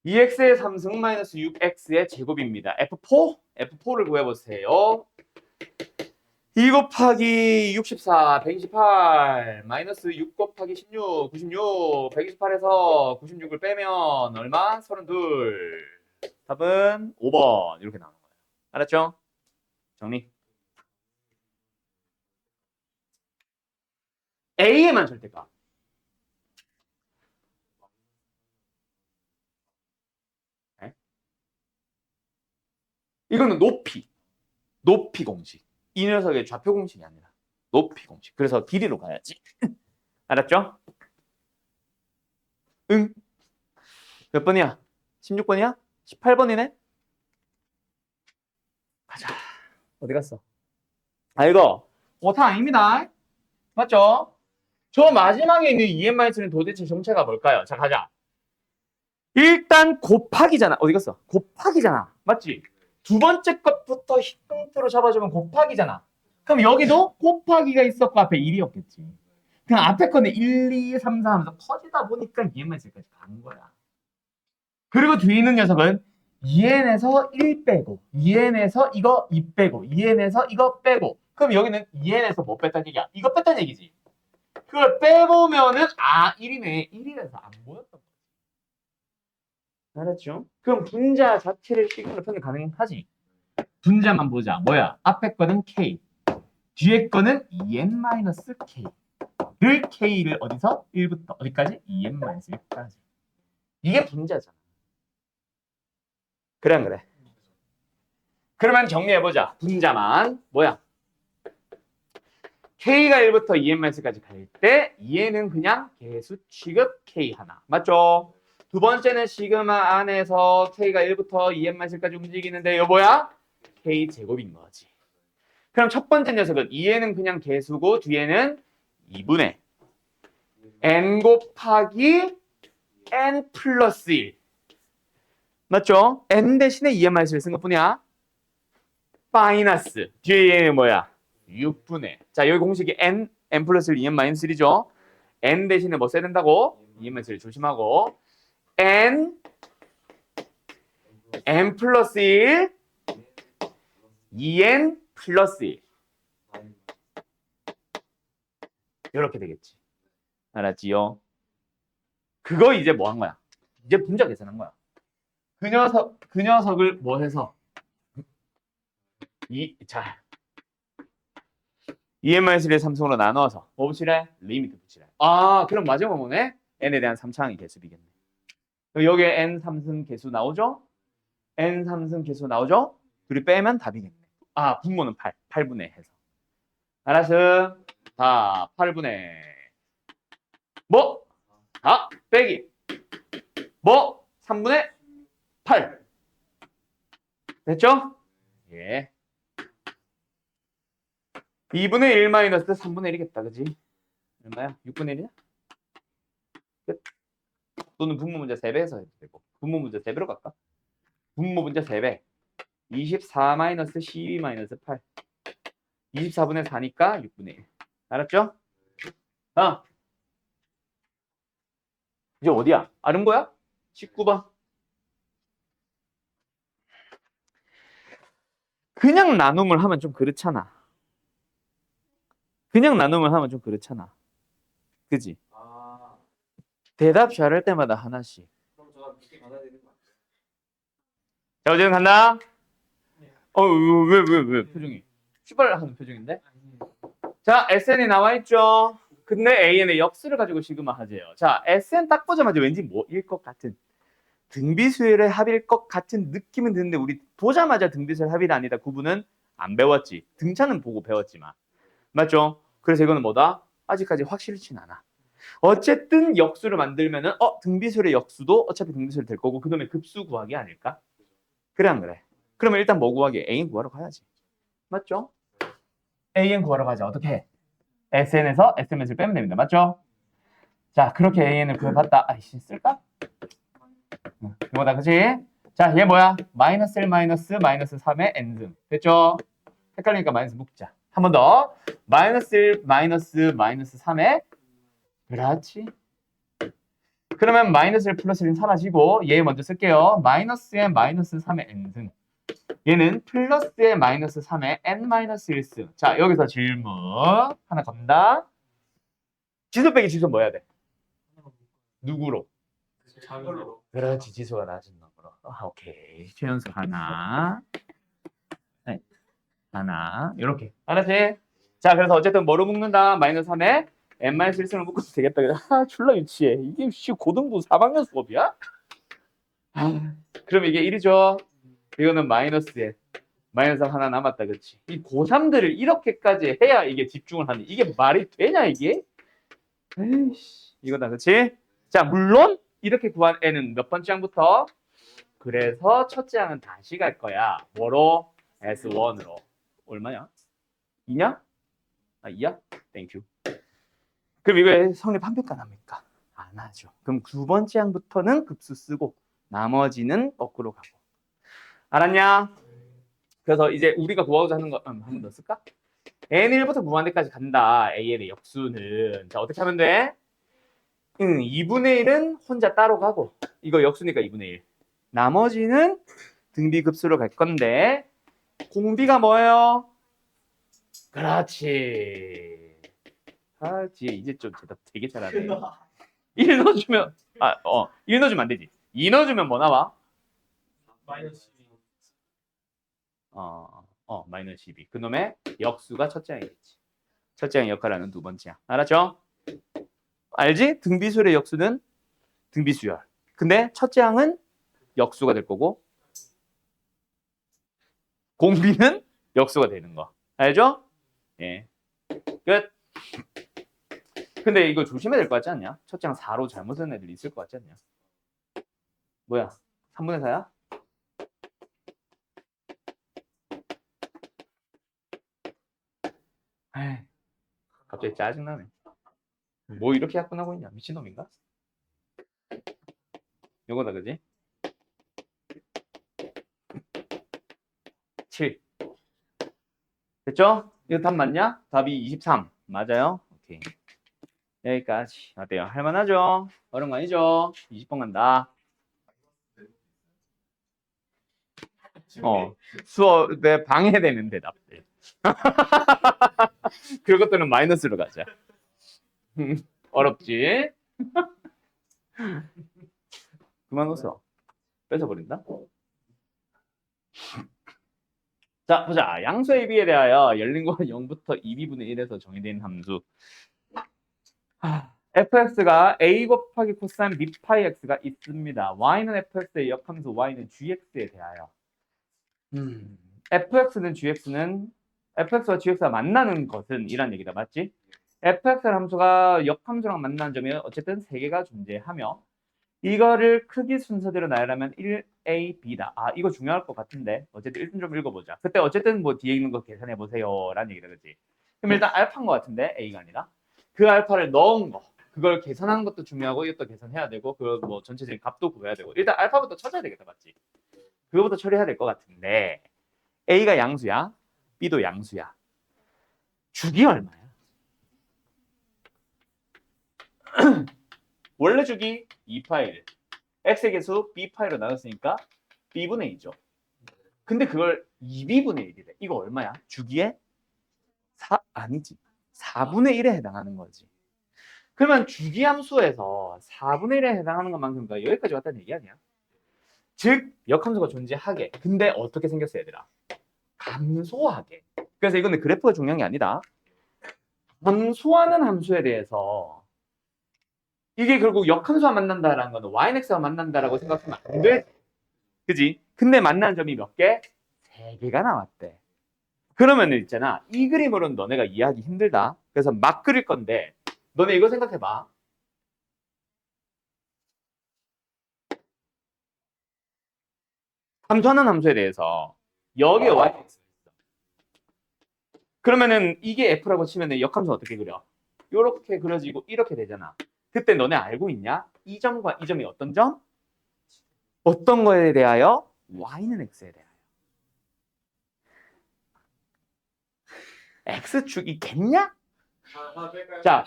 2x의 3승 마이너스 6x의 제곱입니다. F4를 구해보세요. 2 곱하기 64, 128, 마이너스 6 곱하기 16, 96, 128에서 96을 빼면 얼마? 32. 답은 5번. 이렇게 나오는 거예요. 알았죠? 정리. A에만 절대값. 네? 이거는 높이 공식. 이 녀석의 좌표 공식이 아니라 높이 공식. 그래서 길이로 가야지. 알았죠? 응. 몇 번이야? 16번이야? 18번이네? 가자. 어디 갔어? 이거 5탄 아닙니다. 맞죠? 저 마지막에 있는 EM-는 도대체 정체가 뭘까요? 자, 가자. 일단 곱하기잖아. 어디 갔어? 곱하기잖아. 맞지? 두 번째 것부터 힌트로 잡아주면 곱하기잖아. 그럼 여기도 곱하기가 있었고 앞에 1이었겠지. 그냥 앞에 거는 1, 2, 3, 4 하면서 커지다 보니까 EM-까지 가는 거야. 그리고 뒤에 있는 녀석은 2n에서 1 빼고 2n에서 이거 2 빼고 2n에서 이거 빼고 그럼 여기는 2n에서 뭐 뺐다는 얘기야? 이거 뺐다는 얘기지. 그걸 빼보면은 1이네. 1이라서 안 보였던 거지. 알았죠? 그럼 분자 자체를 식으로 표현 가능하지. 분자만 보자. 뭐야? 앞에 거는 k, 뒤에 거는 2n-k를 k를 어디서? 1부터 어디까지? 2n-1까지. 이게 분자잖아. 그래 안 그래? 그러면 정리해보자. 분자만 뭐야? K가 1부터 2n-까지 갈 때 2n은 그냥 개수 취급 K 하나. 맞죠? 두 번째는 시그마 안에서 K가 1부터 2n-까지 움직이는데 이거 뭐야? K 제곱인 거지. 그럼 첫 번째 녀석은 2n은 그냥 개수고 뒤에는 2분의 n 곱하기 n 플러스 1. 맞죠? n 대신에 2n-를 쓴 것뿐이야. 마이너스 뒤에 얘는 뭐야? 6분의 자 여기 공식이 n 플러스 1 2n-1이죠. n 대신에 뭐 써야 된다고? 2n-1 조심하고 n 플러스 1 2n 플러스 1 이렇게 되겠지. 알았지요? 그거 이제 뭐 한 거야? 이제 분자 계산한 거야. 그 녀석을 뭐 해서 자 2n-1의 삼성으로 나눠서 뭐 붙이래? 리미트 붙이래. 그럼 마지막 뭐네? n에 대한 3차항의 개수비겠네. 여기에 n 3승 개수 나오죠? n 3승 개수 나오죠? 둘이 빼면 답이겠네. 분모는 8분의 해서. 알았어? 다 8분의 뭐? 빼기 뭐? 3분의 8 됐죠? 예. 2분의 1 마이너스 3분의 1이겠다. 그지? 얼마야? 6분의 1이냐? 끝. 또는 분모 문제 3배에서 해도 되고. 분모 문제 3배로 갈까? 분모 문제 3배. 24 마이너스 12 마이너스 8. 24분의 4니까 6분의 1. 알았죠? 이제 어디야? 아는 거야? 19번. 그냥 나눔을 하면 좀 그렇잖아. 그냥 나눔을 하면 좀 그렇잖아. 그지? 아, 대답 잘할 때마다 하나씩. 그럼 제가 밑에 받아야 되는 거 아니에요? 자, 어제는 간다. 왜 표정이? 출발하는 표정인데? 자, SN이 나와 있죠. 근데 AN의 역수를 가지고 시그마 하재요. 자, SN 딱 보자마자 왠지 뭐일 것 같은 등비수열의 합일 것 같은 느낌은 드는데 우리 보자마자 등비수열 합이 아니다. 구분은 안 배웠지. 등차는 보고 배웠지만. 맞죠? 그래서 이거는 뭐다? 아직까지 확실치는 않아. 어쨌든 역수를 만들면은 등비수열의 역수도 어차피 등비수열 될 거고 그다음에 급수 구하기 아닐까? 그래 안 그래? 그러면 일단 뭐 구하기? AN 구하러 가야지. 맞죠? AN 구하러 가자. 어떻게 해? SN에서 SMS를 빼면 됩니다. 맞죠? 자, 그렇게 AN을 구해봤다. 아이씨, 쓸까? 이거다, 그치? 자, 얘 뭐야? 마이너스 1 마이너스 마이너스 3의 n승. 됐죠? 헷갈리니까 마이너스 묶자. 한 번 더. 마이너스 1 마이너스 마이너스 3의 그렇지. 그러면 마이너스 1 플러스 1은 사라지고 얘 먼저 쓸게요. 마이너스의 마이너스 3의 n승. 얘는 플러스의 마이너스 3의 n 마이너스 1승. 자, 여기서 질문 하나 건다. 지수 빼기 지수 뭐 해야 돼? 누구로? 자별로. 그렇지, 지수가 낮은 놈으로. 오케이. 최연수 하나. 네. 하나. 이렇게. 알았지? 자, 그래서 어쨌든 뭐로 묶는다? 마이너스 3에 n-1승을 묶어도 되겠다. 졸라 유치해. 이게 고등부 4학년 수업이야? 그럼 이게 1이죠? 이거는 마이너스에 마이너스 하나 남았다. 그치? 이 고3들을 이렇게까지 해야 이게 집중을 하는 이게 말이 되냐 이게? 에이씨, 이거다. 그치? 자, 물론 이렇게 구한 n은 몇 번째 항부터? 그래서 첫째 항은 다시 갈 거야. 뭐로? S1으로. 얼마냐? 2냐? 아, 2야? 땡큐. 그럼 이거 성립 한 평가 납니까? 안 하죠. 그럼 두 번째 항부터는 급수 쓰고 나머지는 거꾸로 가고. 알았냐? 그래서 이제 우리가 구하고자 하는 거 한 번 더 쓸까? n1부터 무한대까지 간다. an의 역수는. 자, 어떻게 하면 돼? 2분의 1은 혼자 따로 가고 이거 역수니까 2분의 1. 나머지는 등비급수로 갈 건데 공비가 뭐예요? 그렇지. 아, 지혜 이제 좀 대답 되게 잘하네. 1 넣어주면 1 넣어주면 안 되지. 2 넣어주면 뭐 나와? 마이너스 12. 마이너스 12. 그놈의 역수가 첫째 항이겠지. 첫째 항의 역할을 하는 두 번째 항. 알았죠? 알지? 등비수열의 역수는 등비수열. 근데 첫째 항은 역수가 될 거고 공비는 역수가 되는 거. 알죠? 예. 끝. 근데 이거 조심해야 될 것 같지 않냐? 첫째 항 4로 잘못 쓴 애들 있을 것 같지 않냐? 뭐야? 3분의 4야? 에이, 갑자기 짜증나네. 뭐 이렇게 약분하고 있냐? 미친놈인가? 요거다, 그지? 7. 됐죠? 이거 답 맞냐? 답이 23. 맞아요? 오케이. 여기까지. 어때요? 할만하죠? 어려운 거 아니죠? 20번 간다. 수업에 방해되는 대답들. 그것들은 마이너스로 가자. 어렵지? 그만 웃어. 뺏어버린다? 자, 보자. 양수 AB에 대하여 열린 건 0부터 2b분의 1에서 정의된 함수. fx가 a 곱하기 코사인 b 파이 x가 있습니다. y는 fx의 역함수, y는 gx에 대하여. fx는 gx는 fx와 gx가 만나는 것은 이란 얘기다. 맞지? fx 함수가 역함수랑 만나는 점이 어쨌든 세 개가 존재하며 이거를 크기 순서대로 나열하면 1a, b다. 아, 이거 중요할 것 같은데 어쨌든 일단 좀 읽어보자. 그때 어쨌든 뭐 뒤에 있는 거 계산해보세요 라는 얘기다. 그치? 그럼 일단 알파인 것 같은데 a가 아니라 그 알파를 넣은 거 그걸 계산하는 것도 중요하고 이것도 계산해야 되고 그 뭐 전체적인 값도 구해야 되고 일단 알파부터 찾아야 되겠다. 맞지? 그거부터 처리해야 될 것 같은데 A가 양수야, B도 양수야. 주기 얼마야? 원래 주기 2파이를 x의 개수 b파이로 나눴으니까 b분의 2죠. 근데 그걸 2b분의 1이래. 이거 얼마야? 주기에 4분의 1에 해당하는 거지. 그러면 주기 함수에서 4분의 1에 해당하는 것만큼 여기까지 왔다는 얘기 아니야? 즉 역함수가 존재하게. 근데 어떻게 생겼어 얘들아? 감소하게. 그래서 이거는 그래프가 중요한 게 아니다. 감소하는 함수에 대해서 이게 결국 역함수와 만난다라는 거는 yx와 만난다라고 생각하면 안 돼. 그지? 근데 만나는 점이 몇 개? 3개가 나왔대. 그러면 있잖아. 이 그림으로는 너네가 이해하기 힘들다. 그래서 막 그릴 건데 너네 이거 생각해봐. 감소하는 함수에 대해서 여기에 yx 그러면은 이게 f라고 치면은 역함수 어떻게 그려? 이렇게 그려지고 이렇게 되잖아. 그때 너네 알고 있냐? 이 점과 이 점이 어떤 점? 어떤 거에 대하여? y는 x에 대하여. x축이겠냐? 뺄까요? 자,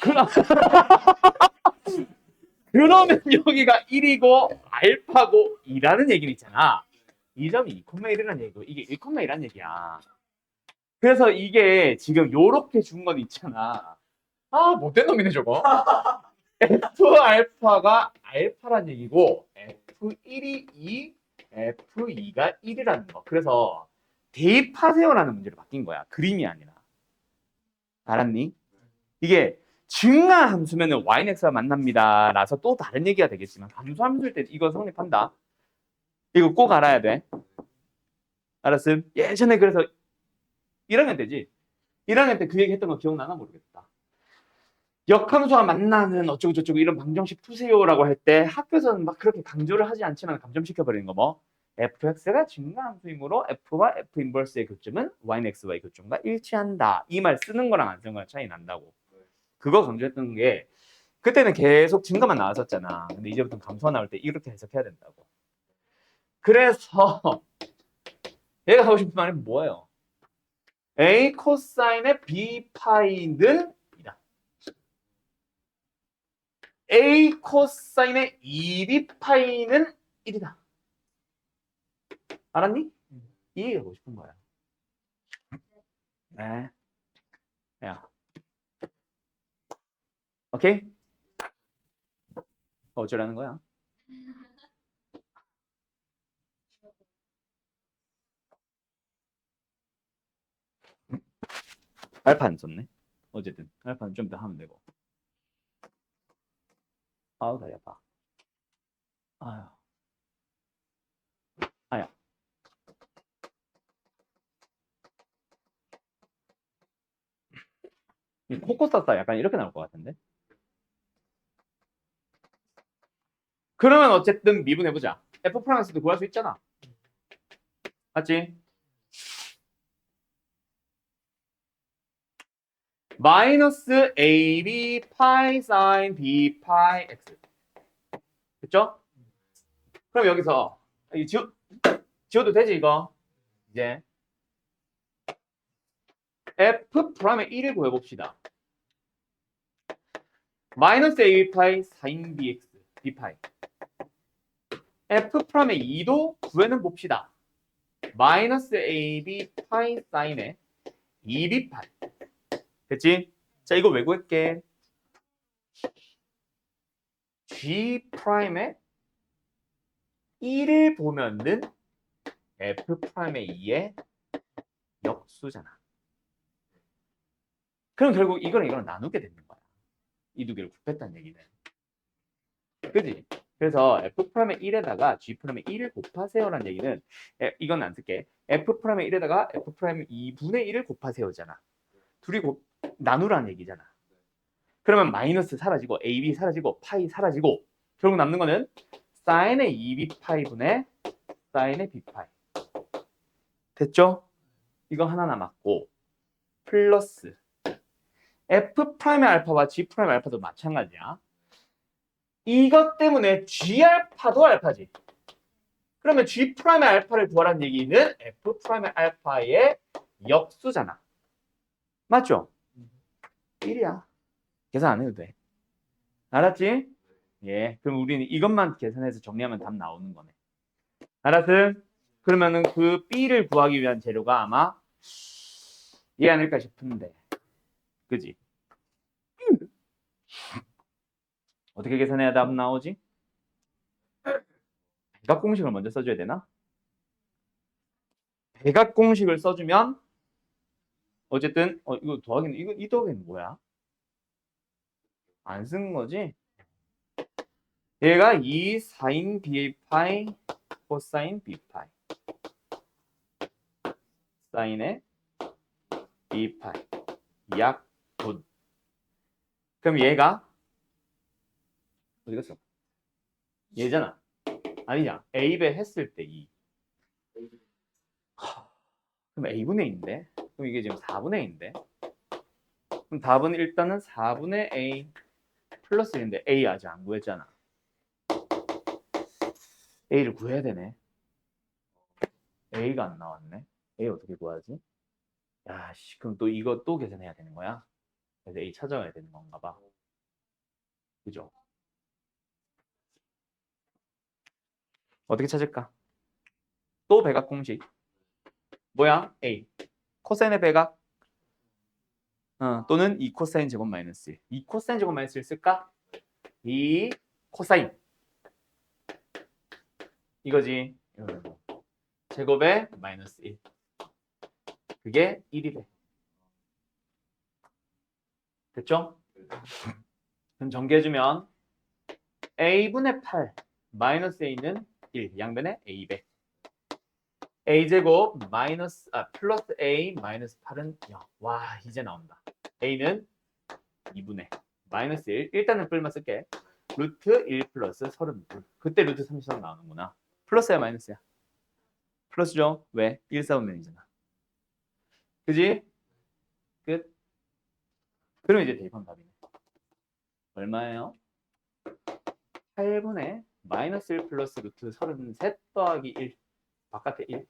그러면 여기가 1이고 알파고 2라는 얘기는 있잖아. 이 점이 2,1이라는 얘기고 이게 1,1이라는 얘기야. 그래서 이게 지금 요렇게 준 건 있잖아. 아, 못된 놈이네 저거. F 알파가 알파란 얘기고 F1이 2, F2가 1이라는 거. 그래서 대입하세요라는 문제로 바뀐 거야. 그림이 아니라. 알았니? 이게 증가 함수면은 yx와 만납니다. 라서 또 다른 얘기가 되겠지만 감소 함수일 때 이거 성립한다. 이거 꼭 알아야 돼. 알았음? 예전에 그래서 1학년 때지. 1학년 때 그 얘기 했던 거 기억나나 모르겠다. 역함수와 만나는 어쩌고저쩌고 이런 방정식 푸세요라고 할 때 학교에서는 막 그렇게 강조를 하지 않지만 감점시켜버리는 거 뭐? fx가 증가함수이므로 f와 f 인버스의 교점은 yx와의 교점과 일치한다. 이 말 쓰는 거랑 안 쓰는 거랑 차이 난다고. 그거 강조했던 게 그때는 계속 증가만 나왔었잖아. 근데 이제부터는 감소가 나올 때 이렇게 해석해야 된다고. 그래서 얘가 하고 싶은 말은 뭐예요? a 코사인의 b 파이는 이다. a 코사인의 2b 파이는 1이다. 알았니? 이 얘기가 하고 싶은 거야. 네. 야. 오케이? 어쩌라는 거야? 알파 안 썼네. 어쨌든 알파는 좀 더 하면 되고. 아우 다리 아파. 아유. 아야. 이 코코사사 약간 이렇게 나올 것 같은데. 그러면 어쨌든 미분해보자. f 프랑스도 구할 수 있잖아. 맞지? 마이너스 ab 파이 사인 b 파이 x. 됐죠? 그럼 여기서 지워도 되지 이거? 이제 f 프라임의 1을 구해봅시다. 마이너스 ab 파이 사인 bx b 파이. f 프라임의 2도 구해는 봅시다. 마이너스 ab 파이 사인의 2b 파이. 됐지? 자, 이거 왜 구할게? G 프라임의 1을 보면은 F 프라임의 2의 역수잖아. 그럼 결국 이거랑 이거랑 나누게 되는 거야. 이 두 개를 곱했다는 얘기는. 그지? 그래서 F 프라임의 1에다가 G 프라임의 1을 곱하세요라는 얘기는 이건 안 쓸게. F 프라임의 1에다가 F 프라임의 2분의 1을 곱하세요잖아. 둘이 나누라는 얘기잖아. 그러면 마이너스 사라지고 AB 사라지고 파이 사라지고 결국 남는 거는 사인의 2B 파이 분의 사인의 B 파이. 됐죠? 이거 하나 남았고 플러스 F 프라임의 알파와 G 프라임의 알파도 마찬가지야. 이것 때문에 G 알파도 알파지. 그러면 G 프라임의 알파를 구하라는 얘기는 F 프라임의 알파의 역수잖아. 맞죠? 1이야. 계산 안 해도 돼. 알았지? 예. 그럼 우리는 이것만 계산해서 정리하면 답 나오는 거네. 알았어? 그러면은 그 B를 구하기 위한 재료가 아마 얘 아닐까 싶은데. 그지? 어떻게 계산해야 답 나오지? 백악 공식을 먼저 써줘야 되나? 백악 공식을 써주면 어쨌든 이거 더하기는 이거 이 더하기는 뭐야? 안 쓴 거지? 얘가 2 사인 B 파이 코사인 B 파이 사인의 B 파이 약분. 그럼 얘가 어디 갔어? 얘잖아. 아니냐? A배 했을 때 2. 그럼 A분의 2인데? 그럼 이게 지금 4분의 2인데? 그럼 답은 일단은 4분의 A 플러스 1인데 A 아직 안 구했잖아. A를 구해야 되네. A가 안 나왔네. A 어떻게 구하지? 야, 씨, 그럼 또 이거 또 계산해야 되는 거야? 그래서 A 찾아와야 되는 건가 봐. 그죠? 어떻게 찾을까? 또 백악 공식. 뭐야? A. 코사인의 백악. 또는 2 코사인 제곱 마이너스 1. 2 코사인 제곱 마이너스 1 쓸까? 2 코사인. 이거지. 제곱에 마이너스 1. 그게 1이래. 됐죠? 그럼 전개해주면 a분의 8 마이너스 a는 1. 양변에 a배. a제곱 플러스 a 마이너스 8은 0. 와, 이제 나온다. a는 2분의 마이너스 1. 일단은 뿔만 쓸게. 루트 1 플러스 32. 그때 루트 33 나오는구나. 플러스야 마이너스야? 플러스죠. 왜? 1, 4분의 1이잖아. 그지? 끝. 그럼 이제 대입하면 답이네. 얼마예요? 8분의 마이너스 1 플러스 루트 33 더하기 1. 바깥에 1.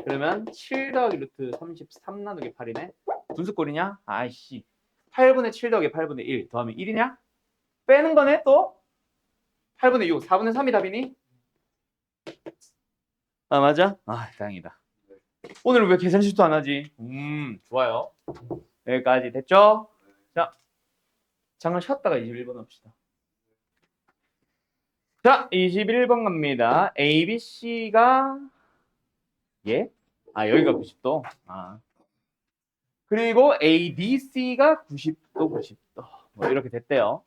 그러면 7 더하기 루트 33 나누기 8이네. 분수꼴이냐? 아이씨. 8분의 7 더하기 8분의 1 더하면 1이냐? 빼는 거네 또? 8분의 6, 4분의 3이 답이니? 아, 맞아? 아, 다행이다. 오늘 왜 계산 실수 안 하지? 좋아요. 여기까지 됐죠? 자, 잠깐 쉬었다가 21번 합시다. 자, 21번 갑니다. A, B, C가 예? 아, 여기가 90도. 아. 그리고 A, B, C가 90도, 90도. 뭐 이렇게 됐대요.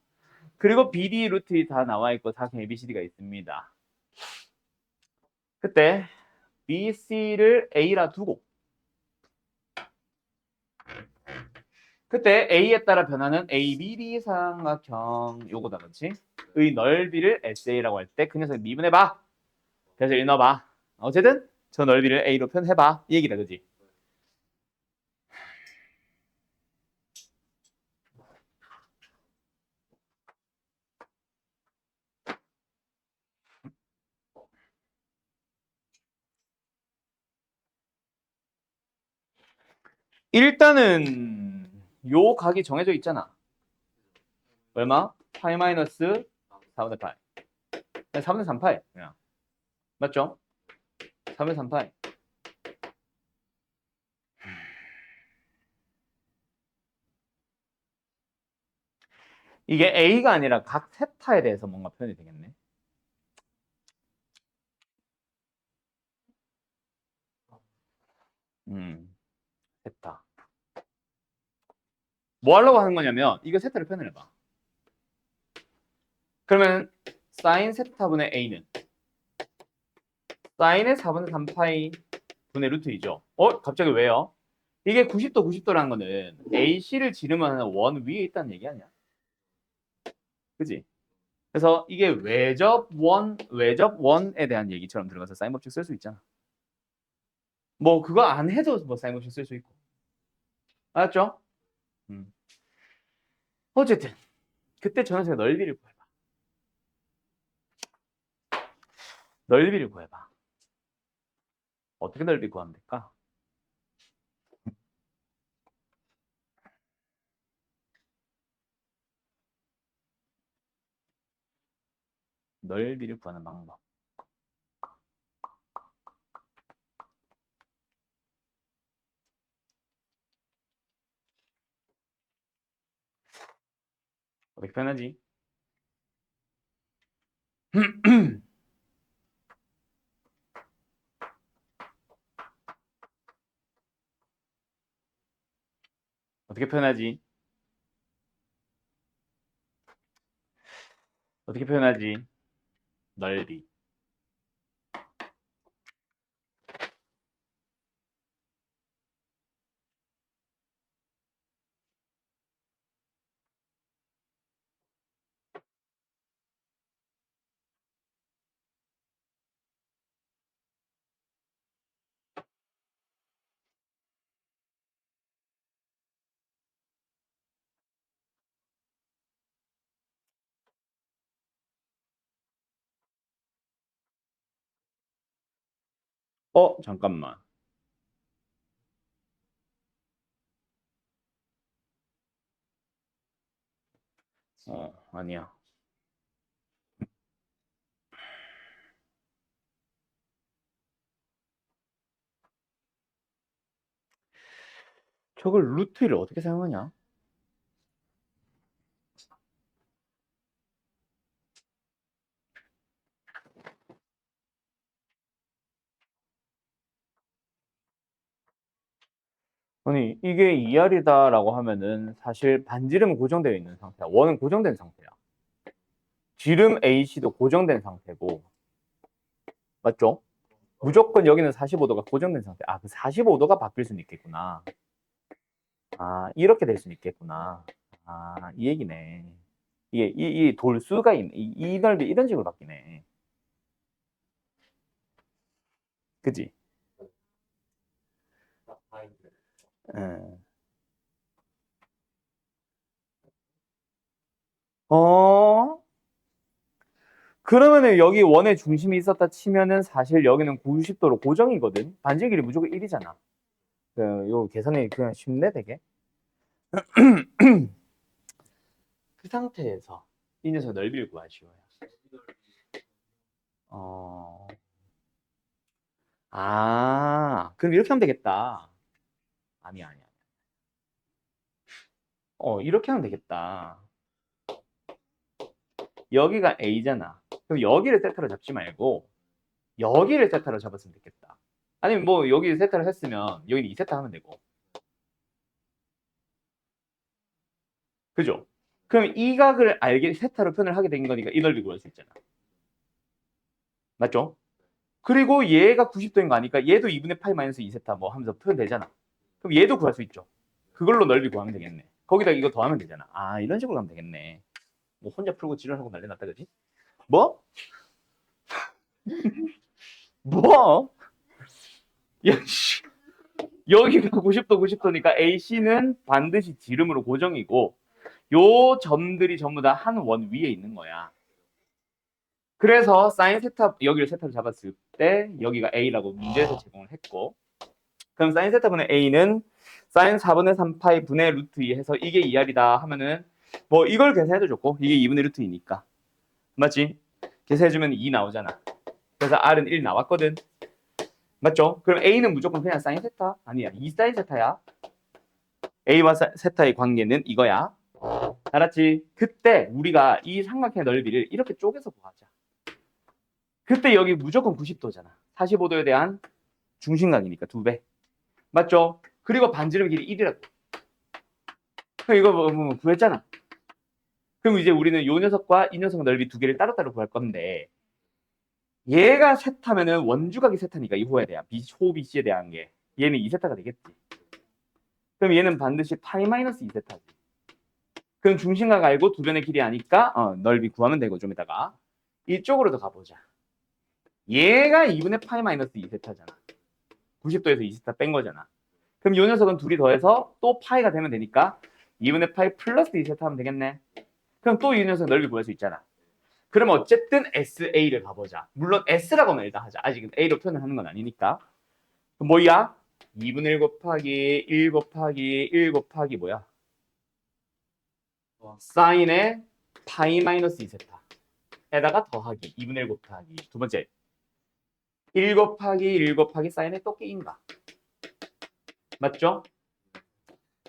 그리고 B, D 루트 다 나와 있고 사선 A, B, C, D가 있습니다. 그때 B, C를 A라 두고 그때 A에 따라 변하는 A, B, D 삼각형 요거다, 그렇지? 의 넓이를 SA라고 할 때 그 녀석 미분해봐. 그래서 1 넣어봐. 어쨌든 저 넓이를 A로 표현해봐. 이 얘기다, 그지? 일단은 요 각이 정해져 있잖아. 얼마? 파이 마이너스 4분의 파이. 4분의 3파이. 그냥. 맞죠? 4분의 3파이. 이게 A가 아니라 각 세타에 대해서 뭔가 표현이 되겠네. 세타. 뭐 하려고 하는 거냐면 이거 세타를 표현해봐. 그러면 사인 세타분의 A는 사인의 4분의 3파이 분의 루트 2죠. 갑자기 왜요? 이게 90도 90도라는 거는 AC를 지르면 원 위에 있다는 얘기 아니야? 그지? 그래서 이게 외접원에 대한 얘기처럼 들어가서 사인 법칙 쓸 수 있잖아. 뭐 그거 안 해도 뭐 사인 법칙 쓸 수 있고. 알았죠? 어쨌든 그때 전원색의 넓이를 구해봐. 넓이를 구해봐. 어떻게 넓이 구하면 될까? 넓이를 구하는 방법. 어떻게 표현하지? 어떻게 표현하지? 어떻게 표현하지? 넓이. 잠깐만. 아니야. 저걸 루트를 어떻게 사용하냐? 아니, 이게 2R이다라고 하면은 사실 반지름은 고정되어 있는 상태야. 원은 고정된 상태야. 지름 AC도 고정된 상태고. 맞죠? 무조건 여기는 45도가 고정된 상태. 아, 그 45도가 바뀔 수는 있겠구나. 아, 이렇게 될 수는 있겠구나. 아, 이 얘기네. 이게, 이 돌수가 있네. 이 넓이 이런 식으로 바뀌네. 그지? 예. 어? 그러면은 여기 원의 중심이 있었다 치면은 사실 여기는 90도로 고정이거든. 반지 길이 무조건 1이잖아. 요 계산이 그냥 쉽네 되게. 그 상태에서 이 녀석 넓이를 구하시오요. 어. 그럼 이렇게 하면 되겠다. 아니야. 이렇게 하면 되겠다. 여기가 A잖아. 그럼 여기를 세타로 잡지 말고 여기를 세타로 잡았으면 되겠다. 아니면 뭐 여기 세타를 했으면 여기는 2세타 하면 되고. 그죠? 그럼 이 각을 알게 세타로 표현을 하게 된 거니까 이 넓이 구할 수 있잖아. 맞죠? 그리고 얘가 90도인 거 아니까 얘도 2분의 파이 마이너스 2세타 뭐 하면서 표현되잖아. 그럼 얘도 구할 수 있죠. 그걸로 넓이 구하면 되겠네. 거기다 이거 더하면 되잖아. 아, 이런 식으로 하면 되겠네. 뭐 혼자 풀고 지랄하고 난리 났다 그지? 뭐? 뭐? 야, 씨. 여기가 90도 90도니까 AC는 반드시 지름으로 고정이고 요 점들이 전부 다 한 원 위에 있는 거야. 그래서 사인 세타 여기를 세타로 잡았을 때 여기가 A라고 문제에서 제공을 했고 그럼 사인 세타분의 A는 사인 4분의 3파이 분의 루트 2 해서 이게 2R이다 하면은 뭐 이걸 계산해도 좋고 이게 2분의 루트 2니까 맞지? 계산해주면 2 나오잖아. 그래서 R은 1 나왔거든. 맞죠? 그럼 A는 무조건 그냥 사인 세타? 아니야. 2 사인 세타야. A와 세타의 관계는 이거야. 알았지? 그때 우리가 이 삼각형의 넓이를 이렇게 쪼개서 구하자. 그때 여기 무조건 90도잖아. 45도에 대한 중심각이니까 2배. 맞죠? 그리고 반지름 길이 1이라고. 그럼 이거 뭐 구했잖아. 그럼 이제 우리는 이 녀석과 이 녀석 넓이 두 개를 따로따로 구할 건데 얘가 세타면은 원주각이 세타니까 이 호에 대한 호 BC에 대한 게 얘는 2세타가 되겠지. 그럼 얘는 반드시 파이 마이너스 2세타지. 그럼 중심각 알고 두 변의 길이 아니까 넓이 구하면 되고 좀 이따가 이쪽으로도 가보자. 얘가 2분의 파이 마이너스 2세타잖아. 90도에서 2세타 뺀 거잖아. 그럼 이 녀석은 둘이 더해서 또 파이가 되면 되니까 2분의 파이 플러스 2세타 하면 되겠네. 그럼 또 이 녀석 넓이 구할 수 있잖아. 그럼 어쨌든 SA를 가보자. 물론 S라고는 일단 하자. 아직은 A로 표현을 하는 건 아니니까. 그럼 뭐야? 2분의 1 곱하기 1 곱하기 1 곱하기 뭐야? 사인의 파이 마이너스 2세타. 에다가 더하기 2분의 1 곱하기 두 번째 1 곱하기 1 곱하기 사인의 또 끼인가 맞죠?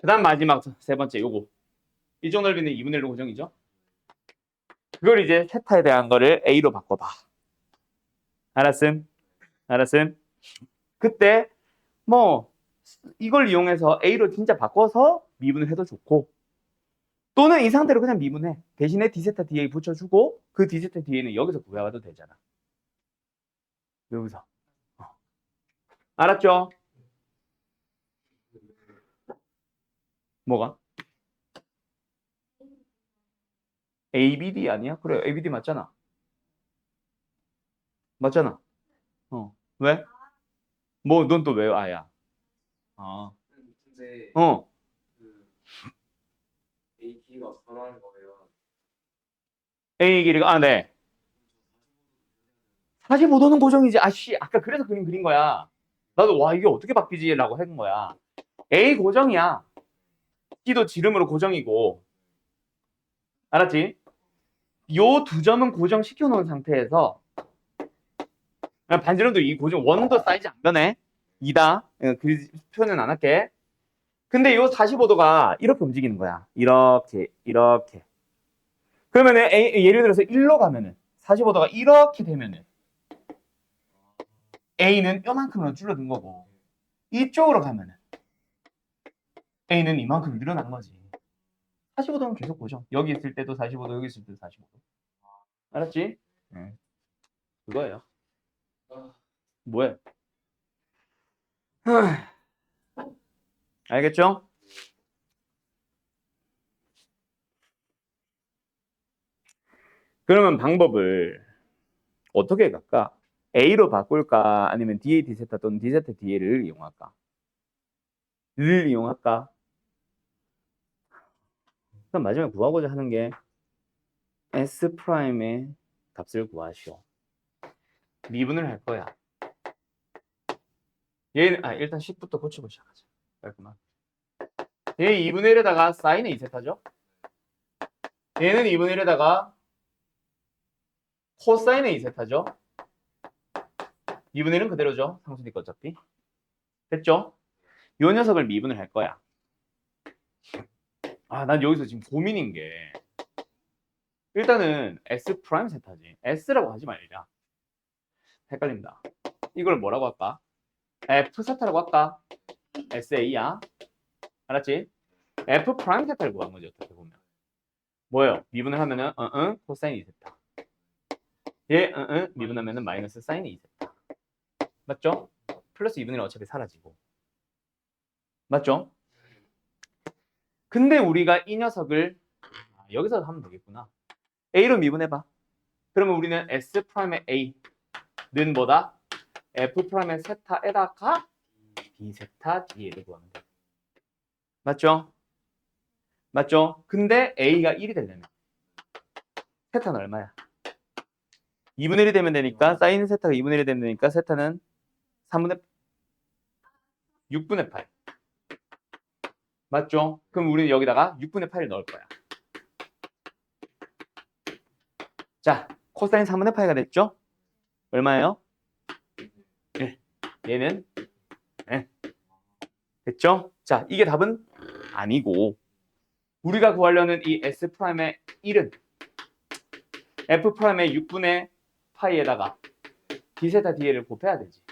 그 다음 마지막 세 번째 요거 이쪽 넓이는 2분의 1로 고정이죠? 그걸 이제 세타에 대한 거를 A로 바꿔봐. 알았음? 알았음? 그때 뭐 이걸 이용해서 A로 진짜 바꿔서 미분을 해도 좋고 또는 이 상태로 그냥 미분해. 대신에 D세타 DA 붙여주고 그 D세타 DA는 여기서 구해와도 되잖아. 여기서. 알았죠? 뭐가? ABD 아니야? 그래 ABD 맞잖아. 맞잖아. 왜? 뭐 넌 또 왜 아야? 아. 근데 어. 그 A B가 변하는 거예요. A 길이가 네. 45도는 고정이지. 아씨 아까 그래서 그린 거야. 나도 와 이게 어떻게 바뀌지라고 한 거야. A 고정이야. C도 지름으로 고정이고. 알았지? 요 두 점은 고정시켜 놓은 상태에서 반지름도 이 고정 원도 사이즈 안 변해. 2다. 그 표현은 안 할게. 근데 요 45도가 이렇게 움직이는 거야. 이렇게 이렇게. 그러면은 예를 들어서 1로 가면은 45도가 이렇게 되면은 A는 요만큼으로 줄어든 거고 이쪽으로 가면은 A는 이만큼 늘어난 거지. 45도는 계속 고정. 여기 있을 때도 45도, 여기 있을 때도 45도. 알았지? 네. 그거예요. 뭐해? 알겠죠? 그러면 방법을 어떻게 갈까? A로 바꿀까? 아니면 DA D세타 또는 D세타 DA를 이용할까? 를 이용할까? 그럼 마지막에 구하고자 하는 게 S 프라임의 값을 구하시오. 미분을 할 거야. 얘는 일단 10부터 고치고 시작하자. 깔끔하게. 얘 2분의 1에다가 사인의 2세타죠? 얘는 2분의 1에다가 코사인의 2세타죠? 2분의 1은 그대로죠? 상수니까 어차피. 됐죠? 요 녀석을 미분을 할 거야. 난 여기서 지금 고민인 게 일단은 S 프라임 세타지. S라고 하지 말자. 헷갈린다. 이걸 뭐라고 할까? F 세타라고 할까? SA야. 알았지? F 프라임 세타를 구한 거지 어떻게 보면. 뭐예요? 미분을 하면은 코사인 2세타. 얘 미분하면은 마이너스 사인 2세타. 맞죠? 플러스 2분의 1은 어차피 사라지고. 맞죠? 근데 우리가 이 녀석을 여기서 하면 되겠구나. A로 미분해봐. 그러면 우리는 S 프라임의 A는 뭐다? F 프라임의 세타에다가 B 세타 D를 구하면 돼. 맞죠? 맞죠? 근데 A가 1이 되려면 세타는 얼마야? 2분의 1이 되면 되니까 사인 세타가 2분의 1이 되면 되니까 세타는 3분의 6분의 8. 맞죠? 그럼 우리는 여기다가 6분의 8을 넣을 거야. 자, 코사인 3분의 8가 됐죠? 얼마예요? 네. 얘는 네. 됐죠? 자, 이게 답은 아니고 우리가 구하려는 이 S 프라임의 1은 F 프라임의 6분의 파이에다가 D세타 D를 곱해야 되지.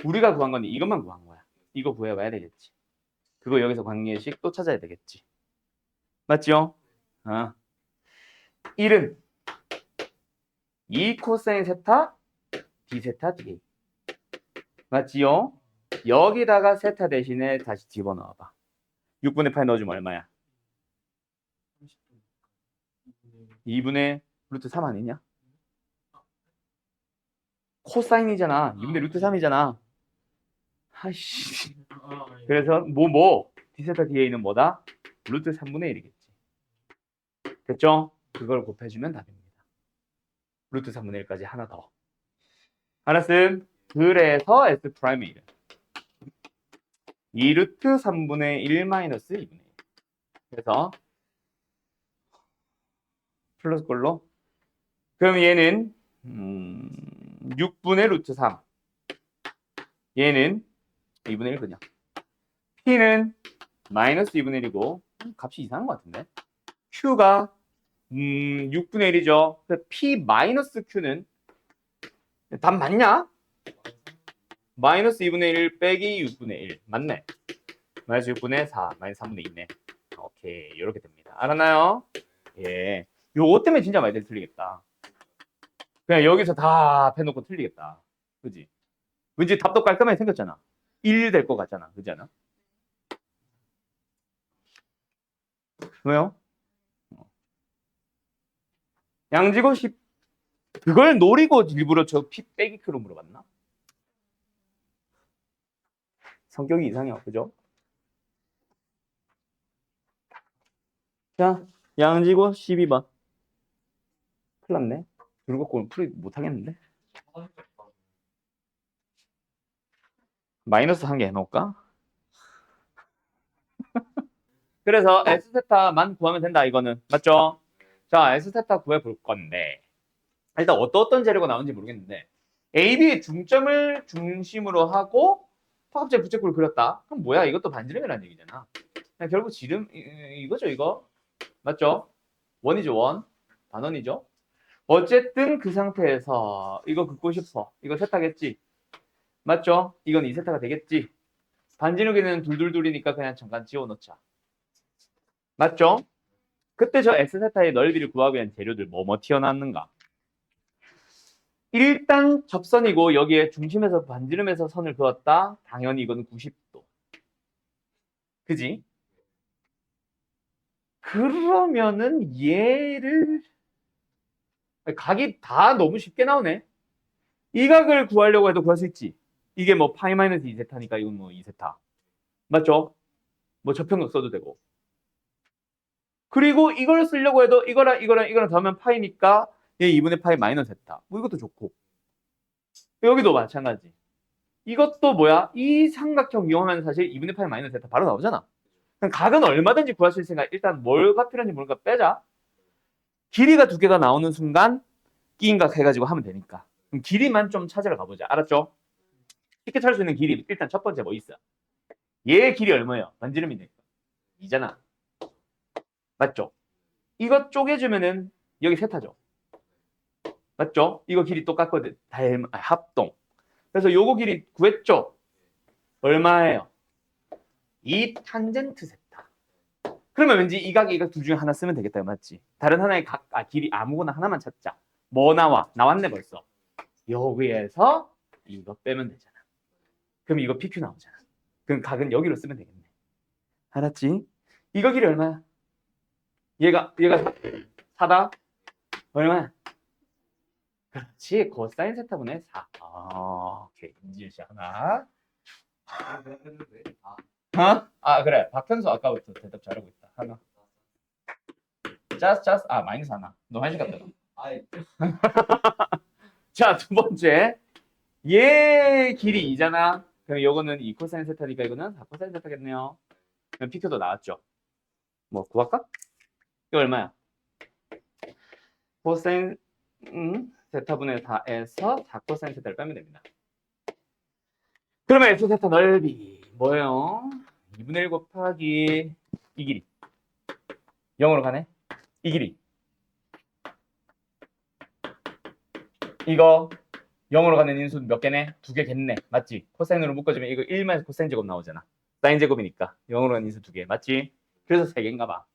우리가 구한 건 이것만 구한 거야. 이거 구해봐야 되겠지. 그거 여기서 관계식 또 찾아야 되겠지. 맞죠? 1은 2 코사인 세타 D세타 DA. 맞지요? 여기다가 세타 대신에 다시 집어넣어봐. 6분의 8 넣어주면 얼마야? 2분의 루트 3 아니냐? 코사인이잖아. 2분의 루트 3이잖아. 아이씨. 그래서 D세타 DA는 뭐다? 루트 3분의 1이겠지. 됐죠? 그걸 곱해주면 답입니다. 루트 3분의 1까지 하나 더. 알았음? 그래서 S 프라임의 1은 2 루트 3분의 1 마이너스 2분의 1. 그래서 플러스 걸로 그럼 얘는 6분의 루트 3. 얘는 2분의 1 그냥. P는 마이너스 2분의 1이고 값이 이상한 것 같은데. Q가 6분의 1이죠. P 마이너스 Q는 답 맞냐? 마이너스 2분의 1 빼기 6분의 1 맞네. 마이너스 6분의 4 마이너스 3분의 2네. 오케이 이렇게 됩니다. 알았나요? 예. 요거 때문에 진짜 많이들 틀리겠다. 그냥 여기서 다 해놓고 틀리겠다. 그지? 왠지 답도 깔끔하게 생겼잖아. 1 될 것 같잖아. 그지 않아? 왜요? 양지고 10 그걸 노리고 일부러 저 P 빼기 Q로 물어봤나? 성격이 이상해요. 그죠? 자, 양지고 12번. 큰일 났네. 불곡골 풀이 못하겠는데? 마이너스 한 개 해놓을까? 그래서 S세타만 구하면 된다, 이거는. 맞죠? 자, S세타 구해볼 건데. 일단 어떤 재료가 나오는지 모르겠는데. AB의 중점을 중심으로 하고 화합제 부채꼴을 그렸다. 그럼 뭐야? 이것도 반지름이라는 얘기잖아. 그냥 결국 지름, 이거죠, 이거. 맞죠? 원이죠, 원. 단원이죠. 어쨌든 그 상태에서 이거 긋고 싶어. 이거 세타겠지? 맞죠? 이건 2세타가 되겠지? 반지름기는 둘둘둘이니까 그냥 잠깐 지워놓자. 맞죠? 그때 저 X세타의 넓이를 구하기 위한 재료들 뭐 튀어나왔는가? 일단 접선이고 여기에 중심에서 반지름에서 선을 그었다. 당연히 이건 90도. 그지? 그러면은 얘를 각이 다 너무 쉽게 나오네. 이 각을 구하려고 해도 구할 수 있지. 이게 뭐 파이 마이너스 2세타니까 이건 뭐 2세타. 맞죠? 뭐 저평각 써도 되고. 그리고 이걸 쓰려고 해도 이거랑 더하면 파이니까 얘 2분의 파이 마이너스 세타. 뭐 이것도 좋고. 여기도 마찬가지. 이것도 뭐야? 이 삼각형 이용하면 사실 2분의 파이 마이너스 세타 바로 나오잖아. 그럼 각은 얼마든지 구할 수 있으니까 일단 뭐가 필요한지 모르니까 빼자. 길이가 두 개가 나오는 순간 끼인각 해가지고 하면 되니까. 그럼 길이만 좀 찾으러 가보자. 알았죠? 쉽게 찾을 수 있는 길이 일단 첫 번째 뭐 있어? 얘의 길이 얼마예요? 반지름이니까. 2잖아. 맞죠? 이거 쪼개주면은 여기 세타죠. 맞죠? 이거 길이 똑같거든. 합동. 그래서 요거 길이 구했죠? 얼마예요? 2 탄젠트 세타. 그러면 왠지 이 각, 이 각 둘 중에 하나 쓰면 되겠다. 맞지? 다른 하나의 각, 길이 아무거나 하나만 찾자. 뭐 나와? 나왔네 벌써. 여기에서 이거 빼면 되잖아. 그럼 이거 PQ 나오잖아. 그럼 각은 여기로 쓰면 되겠네. 알았지? 이거 길이 얼마야? 얘가 4다? 얼마야? 그렇지. 코사인 세타분의 4. 오케이. 인지일 씨 하나. 했는데 그래. 박현수 아까부터 대답 잘하고 있다. 하나. 짜스. 마이너스 하나. 너 한시 갔다. 아이 자, 두 번째. 얘 길이 2잖아. 그럼 요거는 2 코사인 세타니까 이거는 4 코사인 세타겠네요. 그럼 PQ도 나왔죠. 뭐 구할까? 이거 얼마야? 코사인 세타분의 4에서 4 코사인 세타를 빼면 됩니다. 그러면 F 세타 넓이 뭐예요? 2분의 1 곱하기 이 길이 0으로 가네? 이 길이 이거 0으로 가는 인수 몇 개네? 2개겠네. 맞지? 코사인으로 묶어주면 이거 1만 코사인 제곱 나오잖아. 사인 제곱이니까 0으로 가는 인수 2개. 맞지? 그래서 3개인가 봐.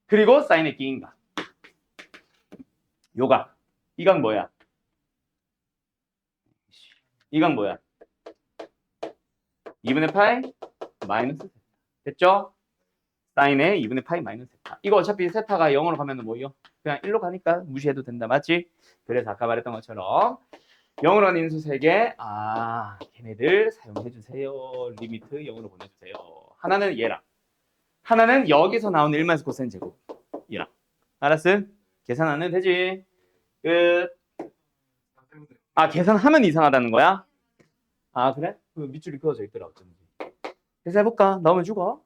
그리고 사인의 끼인가. 요각. 이각 뭐야? 이각 뭐야? 2분의 파이 마이너스 세타. 됐죠? 사인의 2분의 파이 마이너스 세타. 이거 어차피 세타가 0으로 가면 뭐요? 그냥 1로 가니까 무시해도 된다. 맞지? 그래서 아까 말했던 것처럼 0으로 가는 인수 3개. 걔네들 사용해주세요. 리미트 0으로 보내주세요. 하나는 얘랑. 하나는 여기서 나오는 1마이너스 코사인 제곱. 얘랑. 알았음? 계산 안 해도 되지? 끝. 계산하면 이상하다는 거야? 그래? 그 밑줄이 그어져 있더라 어쩐지. 계산해볼까? 나오면 죽어.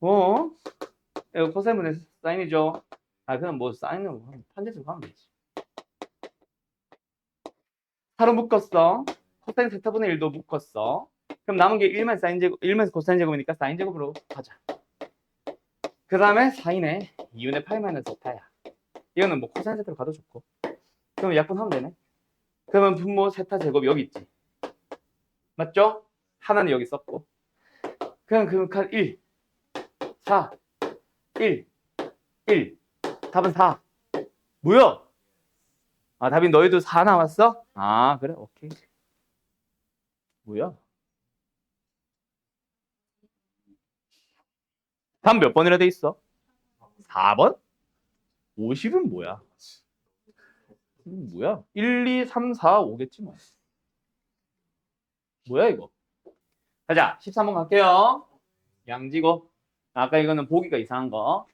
이거 코사인분의 사인이죠. 아, 그냥 뭐 사인으로 판제식으로 하면 되지. 4로 묶었어. 코사인 세타분의 1도 묶었어. 그럼 남은 게 1만 사인 제곱, 1만 코사인 제곱이니까 사인 제곱으로 가자. 그 다음에 사인에 2분의 8 마이너스 세타야. 이거는 뭐 코사인 세타로 가도 좋고. 그럼 약분하면 되네. 그러면 분모 세타 제곱 여기 있지. 맞죠? 하나는 여기 썼고. 그냥 그 1, 4, 1, 1. 답은 4. 뭐야? 아, 답이 너희도 4 나왔어? 아, 그래? 오케이. 뭐야? 답 몇 번이라 돼 있어? 4번? 50은 뭐야? 뭐야? 1, 2, 3, 4, 5겠지 뭐. 뭐야 이거? 가자. 13번 갈게요. 양지고. 아까 이거는 보기가 이상한 거.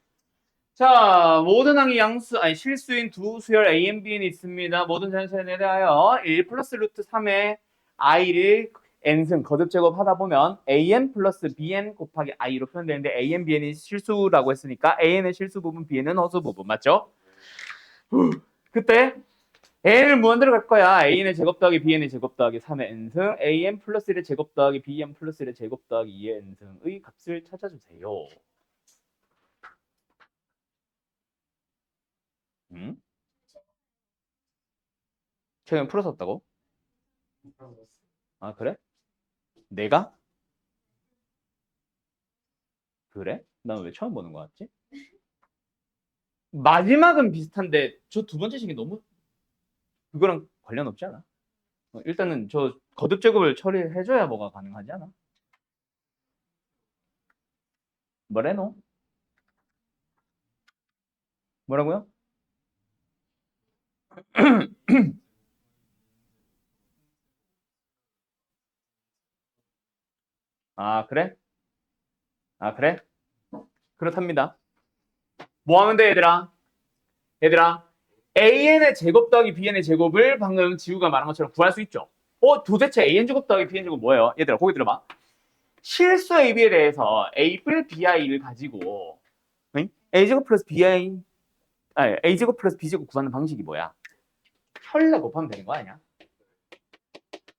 자, 모든 항이 양수, 아니 실수인 두 수열 A, N, B는 있습니다. 모든 전선에 대하여 1 플러스 루트 3의 i를 n승 거듭 제곱하다 보면 an 플러스 bn 곱하기 i로 표현되는데 an, bn이 실수라고 했으니까 an의 실수 부분, bn은 허수 부분 맞죠? 그때 an을 무한 들어갈 거야. a의 제곱 더하기 bn의 제곱 더하기 3의 n승 an 플러스 1의 제곱 더하기 bn 플러스 1의 제곱 더하기 2의 n승의 값을 찾아주세요. 최근 풀었었다고? 아, 그래? 내가? 그래? 난 왜 처음 보는 거 같지? 마지막은 비슷한데 저 두 번째 식이 너무 그거랑 관련 없지 않아? 일단은 저 거듭 제곱을 처리해줘야 뭐가 가능하지 않아? 뭐래노? 뭐라고요? 아, 그래? 아, 그래? 그렇답니다. 뭐 하면 돼, 얘들아? 얘들아, an의 제곱 더하기 bn의 제곱을 방금 지우가 말한 것처럼 구할 수 있죠? 도대체 an 제곱 더하기 bn 제곱 뭐예요? 얘들아, 거기 들어봐. 실수 AB에 대해서 A뿔 BI를 가지고 A제곱 플러스 BI 아니 A제곱 플러스 B제곱 구하는 방식이 뭐야? 혈내 곱하면 되는 거 아니야?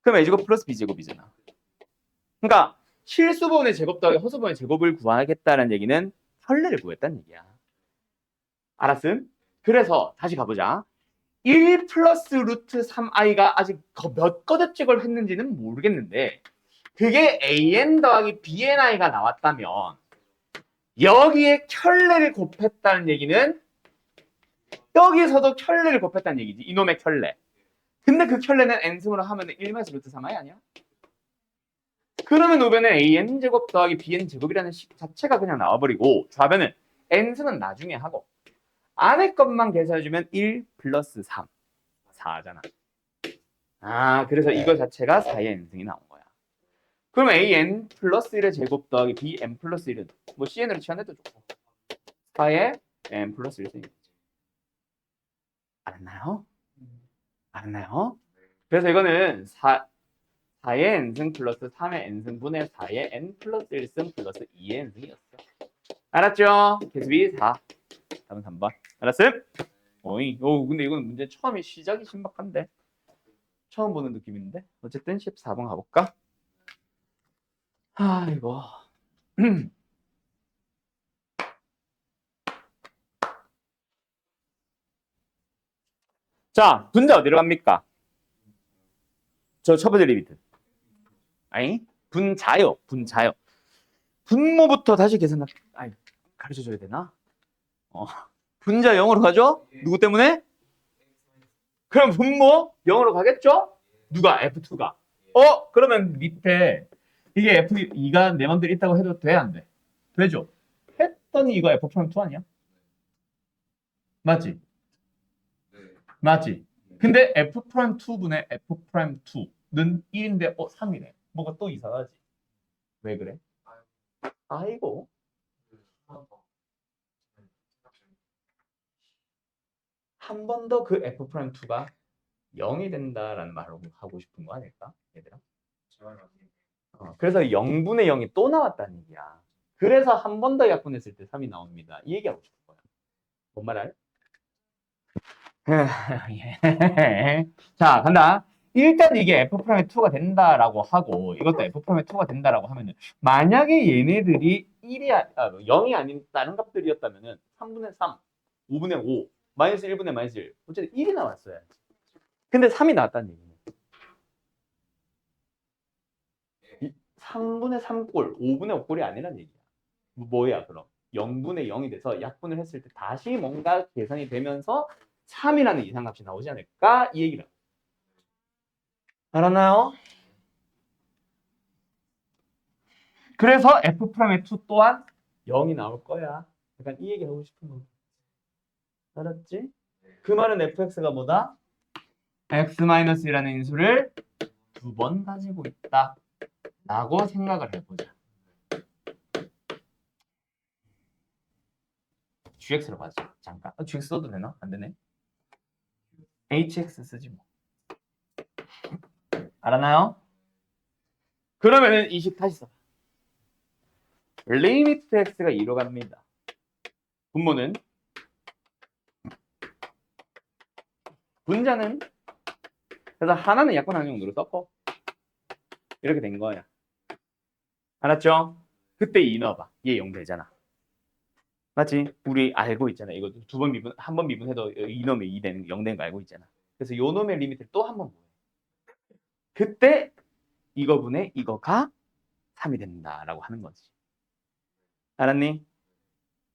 그럼 A제곱 플러스 B제곱이잖아. 그러니까 실수분의 제곱 더하기 허수분의 제곱을 구하겠다는 얘기는 혈내를 구했다는 얘기야. 알았음? 그래서 다시 가보자. 1 플러스 루트 3i가 아직 몇 거듭 제곱을 했는지는 모르겠는데 그게 an 더하기 bni가 나왔다면 여기에 켤레를 곱했다는 얘기는 여기서도 켤레를 곱했다는 얘기지. 이놈의 켤레. 근데 그 켤레는 n승으로 하면 1마이너스 루트 3i 아니야? 그러면 우변은 an 제곱 더하기 bn 제곱이라는 식 자체가 그냥 나와버리고 좌변은 n승은 나중에 하고 안에 것만 계산해주면 1 플러스 3 4잖아. 아, 그래서 이거 자체가 4의 n승이 나온 거야. 그럼 an 플러스 1의 제곱 더하기 bn 플러스 1은 뭐 cn으로 치환해도 좋고 4의 n 플러스 1승이 알았나요? 알았나요? 그래서 이거는 4의 n승 플러스 3의 n승분의 4의 n 플러스 1승 플러스 2의 n승이었어. 알았죠? 계수비 4. 답은 3번. 알았음? 어이. 근데 이건 문제 처음에 시작이 신박한데. 처음 보는 느낌인데. 어쨌든 14번 가볼까? 아이고. 자, 분자 어디로 갑니까? 저 첫 번째 리미트. 아니, 분자요. 분자요. 분모부터 다시 가르쳐줘야 되나? 분자 0으로 가죠? 누구 때문에? 그럼 분모 0으로 가겠죠? 누가? F2가. 그러면 밑에 이게 F2가 내 맘대로 있다고 해도 돼? 안 돼? 되죠? 했더니 이거 F'2 아니야? 맞지? 맞지? 근데 F'2분의 F'2는 1인데 3이네. 뭐가 또 이상하지? 왜 그래? 아이고. 한 번 더 그 F'2가 0이 된다라는 말을 하고 싶은 거 아닐까? 얘들아? 그래서 0분의 0이 또 나왔다는 얘기야. 그래서 한 번 더 약분했을 때 3이 나옵니다. 이 얘기하고 싶은 거야. 뭔 말 알? 자, 간다. 일단 이게 F'의 2가 된다라고 하고 이것도 F'의 2가 된다라고 하면은 만약에 얘네들이 0이 아닌 다른 값들이었다면은 3분의 3, 5분의 5, 마이너스 1분의 마이너스 1 어쨌든 1이 나왔어요. 근데 3이 나왔다는 얘기는 3분의 3꼴, 5분의 5꼴이 아니란 얘기야. 뭐야 그럼? 0분의 0이 돼서 약분을 했을 때 다시 뭔가 계산이 되면서 3이라는 이상값이 나오지 않을까? 이 얘기를. 알았나요? 그래서 F'의 2 또한 0이 나올 거야. 약간 이 얘기 하고 싶은 거. 알았지? 그 말은 fx가 뭐다? x-1이라는 인수를 2번 가지고 있다. 라고 생각을 해보자. gx로 가자. 잠깐. gx 써도 되나? 안 되네. hx 쓰지 뭐. 알았나요? 그러면은 이 식 다시 써. 리미트 x가 2로 갑니다. 분모는 분자는 그래서 하나는 약분하는 용도로 썼고 이렇게 된 거야. 알았죠? 그때 2 넣어봐. 얘 0 되잖아. 맞지? 우리 알고 있잖아. 이거 두 번 미분, 한 번 미분해도 2 넣으면 2 되는, 0 되는 거 알고 있잖아. 그래서 요 놈의 리미트를 또 한 번 보여. 그때 이거분의 이거가 3이 된다라고 하는 거지. 알았니?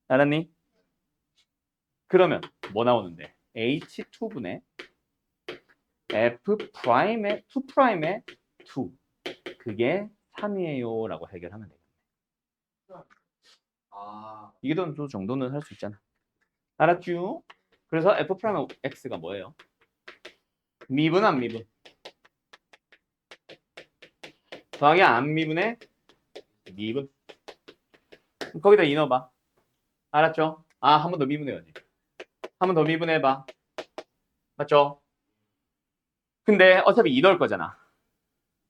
알았니? 그러면 뭐 나오는데? H2분의 F 프라임의 2 프라임의 2. 그게 3이에요 라고 해결하면 되겠네. 아, 이게 또 정도는 할 수 있잖아. 알았죠? 그래서 F 프라임 X가 뭐예요? 미분 안 미분? 더하기 안 미분의 미분. 거기다 2 넣어봐. 알았죠? 아, 한 번 더 미분해야지. 한 번 더 미분해봐. 맞죠? 근데 어차피 2 넣을 거잖아.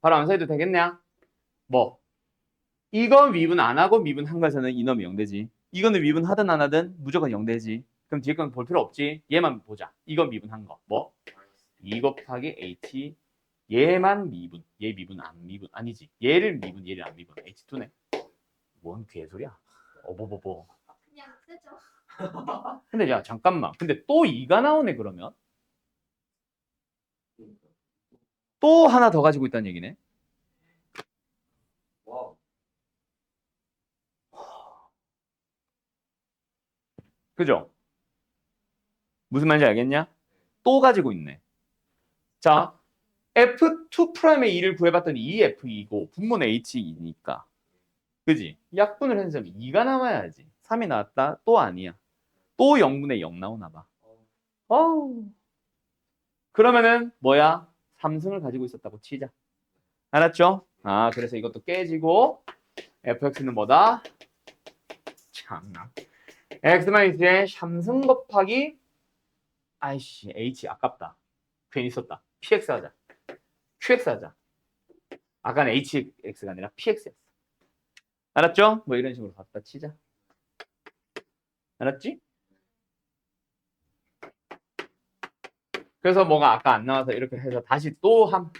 바로 암산해도 되겠냐? 뭐? 이거 미분 안 하고 미분 한 거에서는 2 넣으면 0 되지. 이거는 미분 하든 안 하든 무조건 0 되지. 그럼 뒤에 건 볼 필요 없지. 얘만 보자. 이거 미분한 거. 뭐? 2 곱하기 H 얘만 미분. 얘 미분 안 미분. 아니지. 얘를 미분 얘를 안 미분. H2네. 뭔 개소리야. 어버버버. 그냥 쓰죠. 근데 야 잠깐만. 근데 또 2가 나오네 그러면. 또 하나 더 가지고 있다는 얘기네. 와우. 그죠? 무슨 말인지 알겠냐? 또 가지고 있네. 자, F2'의 2를 구해봤더니 2F2고 분모는 H2니까. 그지? 약분을 해서 2가 나와야지. 3이 나왔다? 또 아니야. 또 0분의 0 나오나 봐. 어우. 그러면은 뭐야? 3승을 가지고 있었다고 치자. 알았죠? 아, 그래서 이것도 깨지고 fx는 뭐다? 참나. x-의 3승 곱하기 아이씨, h 아깝다. 괜히 썼다. px 하자. qx 하자. 아까는 hx가 아니라 px였어. 알았죠? 뭐 이런 식으로 갖다 치자. 알았지? 그래서 뭐가 아까 안 나와서 이렇게 해서 다시 또 한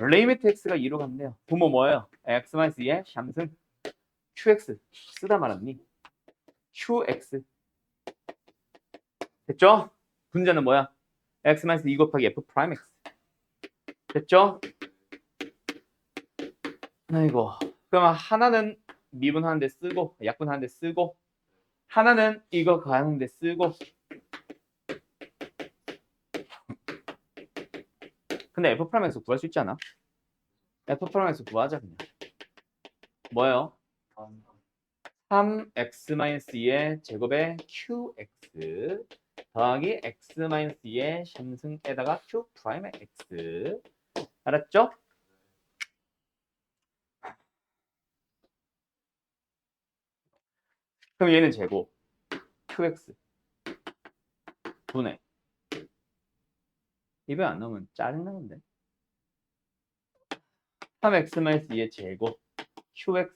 리미트 x가 2로 간대요. 부모 뭐예요? x-2의 3승 qx 쓰다 말았니? qx 됐죠? 분자는 뭐야? x-2 곱하기 f 프라임 x 됐죠? 아이고 그러면 하나는 미분하는데 쓰고 약분하는데 쓰고 하나는 이거 가는데 쓰고 근데 f 프라임 x 구할 수 있지 않아? f 프라임 x 구하자 그냥 뭐예요? 3x-2의 제곱에 qx 더하기 x-2의 3승에다가 q 프라임의 x 알았죠? 그럼 얘는 제곱 qx 분해 입에 안 넣으면 짜증나는데 3x-2의 제곱 qx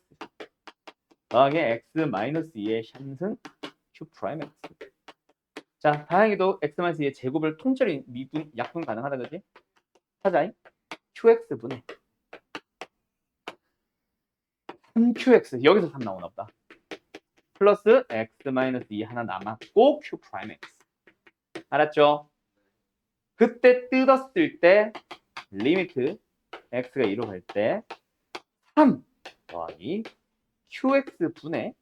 더하기 x-2의 3승 q 프라임 x 자, 다행히도 x-2의 제곱을 통째로 약분 가능하다, 그지? 하자. qx분의 3qx. 여기서 3 나오나 보다. 플러스 x-2 하나 남았고 q 프라임 x. 알았죠? 그때 뜯었을 때 리미트 x가 2로 갈 때 3 더하기 qx분의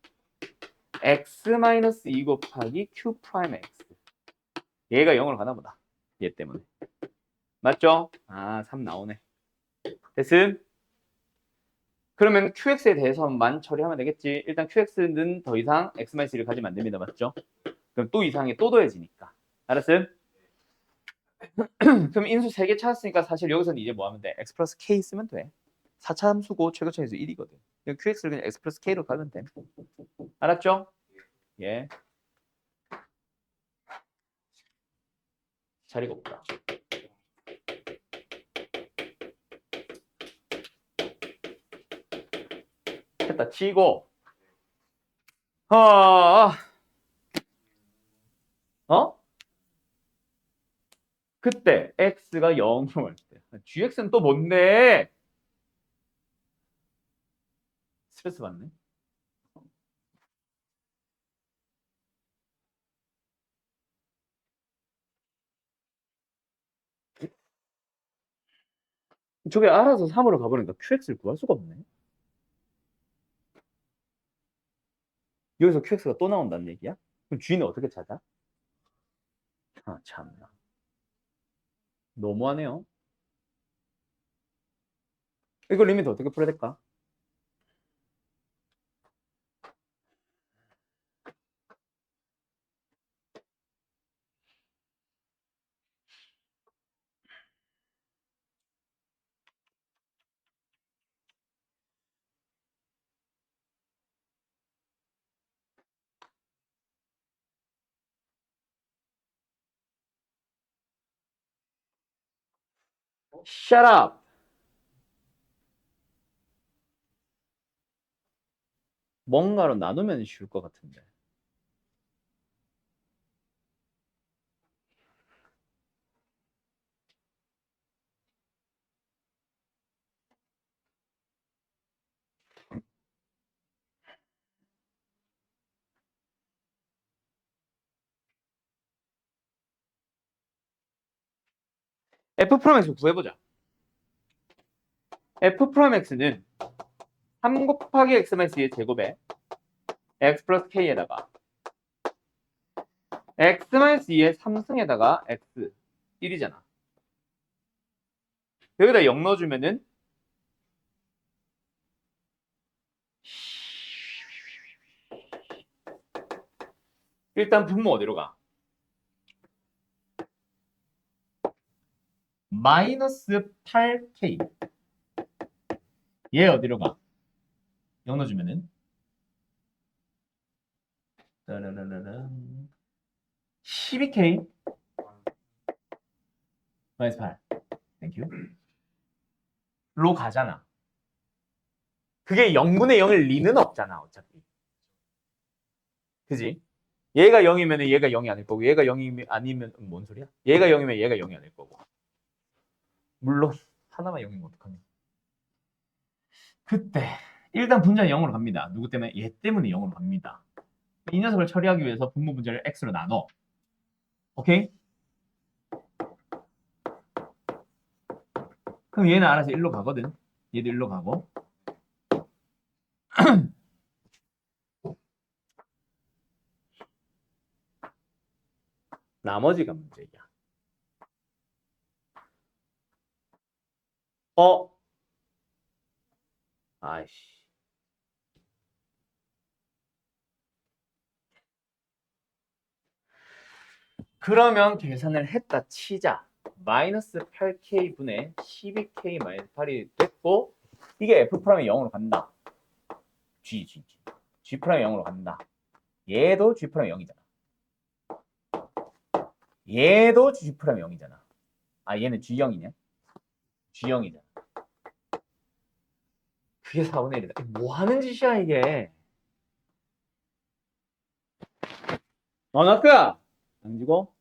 x-2 곱하기 q 프라임 x. 얘가 0으로 가나 보다. 얘 때문에. 맞죠? 아, 3 나오네. 됐음? 그러면 qx에 대해서만 처리하면 되겠지. 일단 qx는 더 이상 x-1을 가지면 안 됩니다. 맞죠? 그럼 또 이상에 또 더해지니까. 알았음? 그럼 인수 3개 찾았으니까 사실 여기서는 이제 뭐 하면 돼? x 플러스 k 쓰면 돼. 4차 함수고 최고차에서 1이거든. qx를 그냥 x 플러스 k로 가면 돼. 알았죠? 예. 자리가 없다. 했다 치고 그때 x가 0으로 갈 때 gx는 또 뭔데? 스트레스 받네. 저게 알아서 3으로 가버리니까 qx를 구할 수가 없네. 여기서 qx가 또 나온다는 얘기야? 그럼 g는 어떻게 찾아? 아, 참나. 너무하네요. 이거 리미트 어떻게 풀어야 될까? Shut up! 뭔가로 나누면 쉬울 것 같은데. f 프라임 x 구해보자. f 프라임 x는 3 곱하기 x-2의 제곱에 x 플러스 k에다가 x-2의 3승에다가 x 1이잖아. 여기다 0 넣어주면은 일단 분모 어디로 가? 마이너스 8k. 얘 어디로 가? 0 넣어주면은 12k 마이너스 8. 땡큐. 로 가잖아. 그게 0분의 0일 리는 없잖아, 어차피. 그지? 얘가 0이면 얘가 0이 아닐 거고, 얘가 0이 아니면 뭔 소리야? 얘가 0이면 얘가 0이 아닐 거고. 물론 하나만 0이면 어떡하냐. 그때 일단 분자는 0으로 갑니다. 누구 때문에? 얘 때문에 0으로 갑니다. 이 녀석을 처리하기 위해서 분모 분자를 x로 나눠. 오케이? 그럼 얘는 알아서 1로 가거든. 얘도 1로 가고. 나머지가 문제야. 아이씨. 그러면 계산을 했다 치자. 마이너스 8k분의 12k 마이너스 8이 됐고, 이게 f 프라임이 0으로 간다. G 프라임이 0으로 간다. 얘도 G 프라임이 0이잖아. 얘도 G 프라임이 0이잖아. 아, 얘는 G0이냐? G0이잖아. 그게 4분의 1이다. 뭐 하는 짓이야, 이게? 나크야! 당기고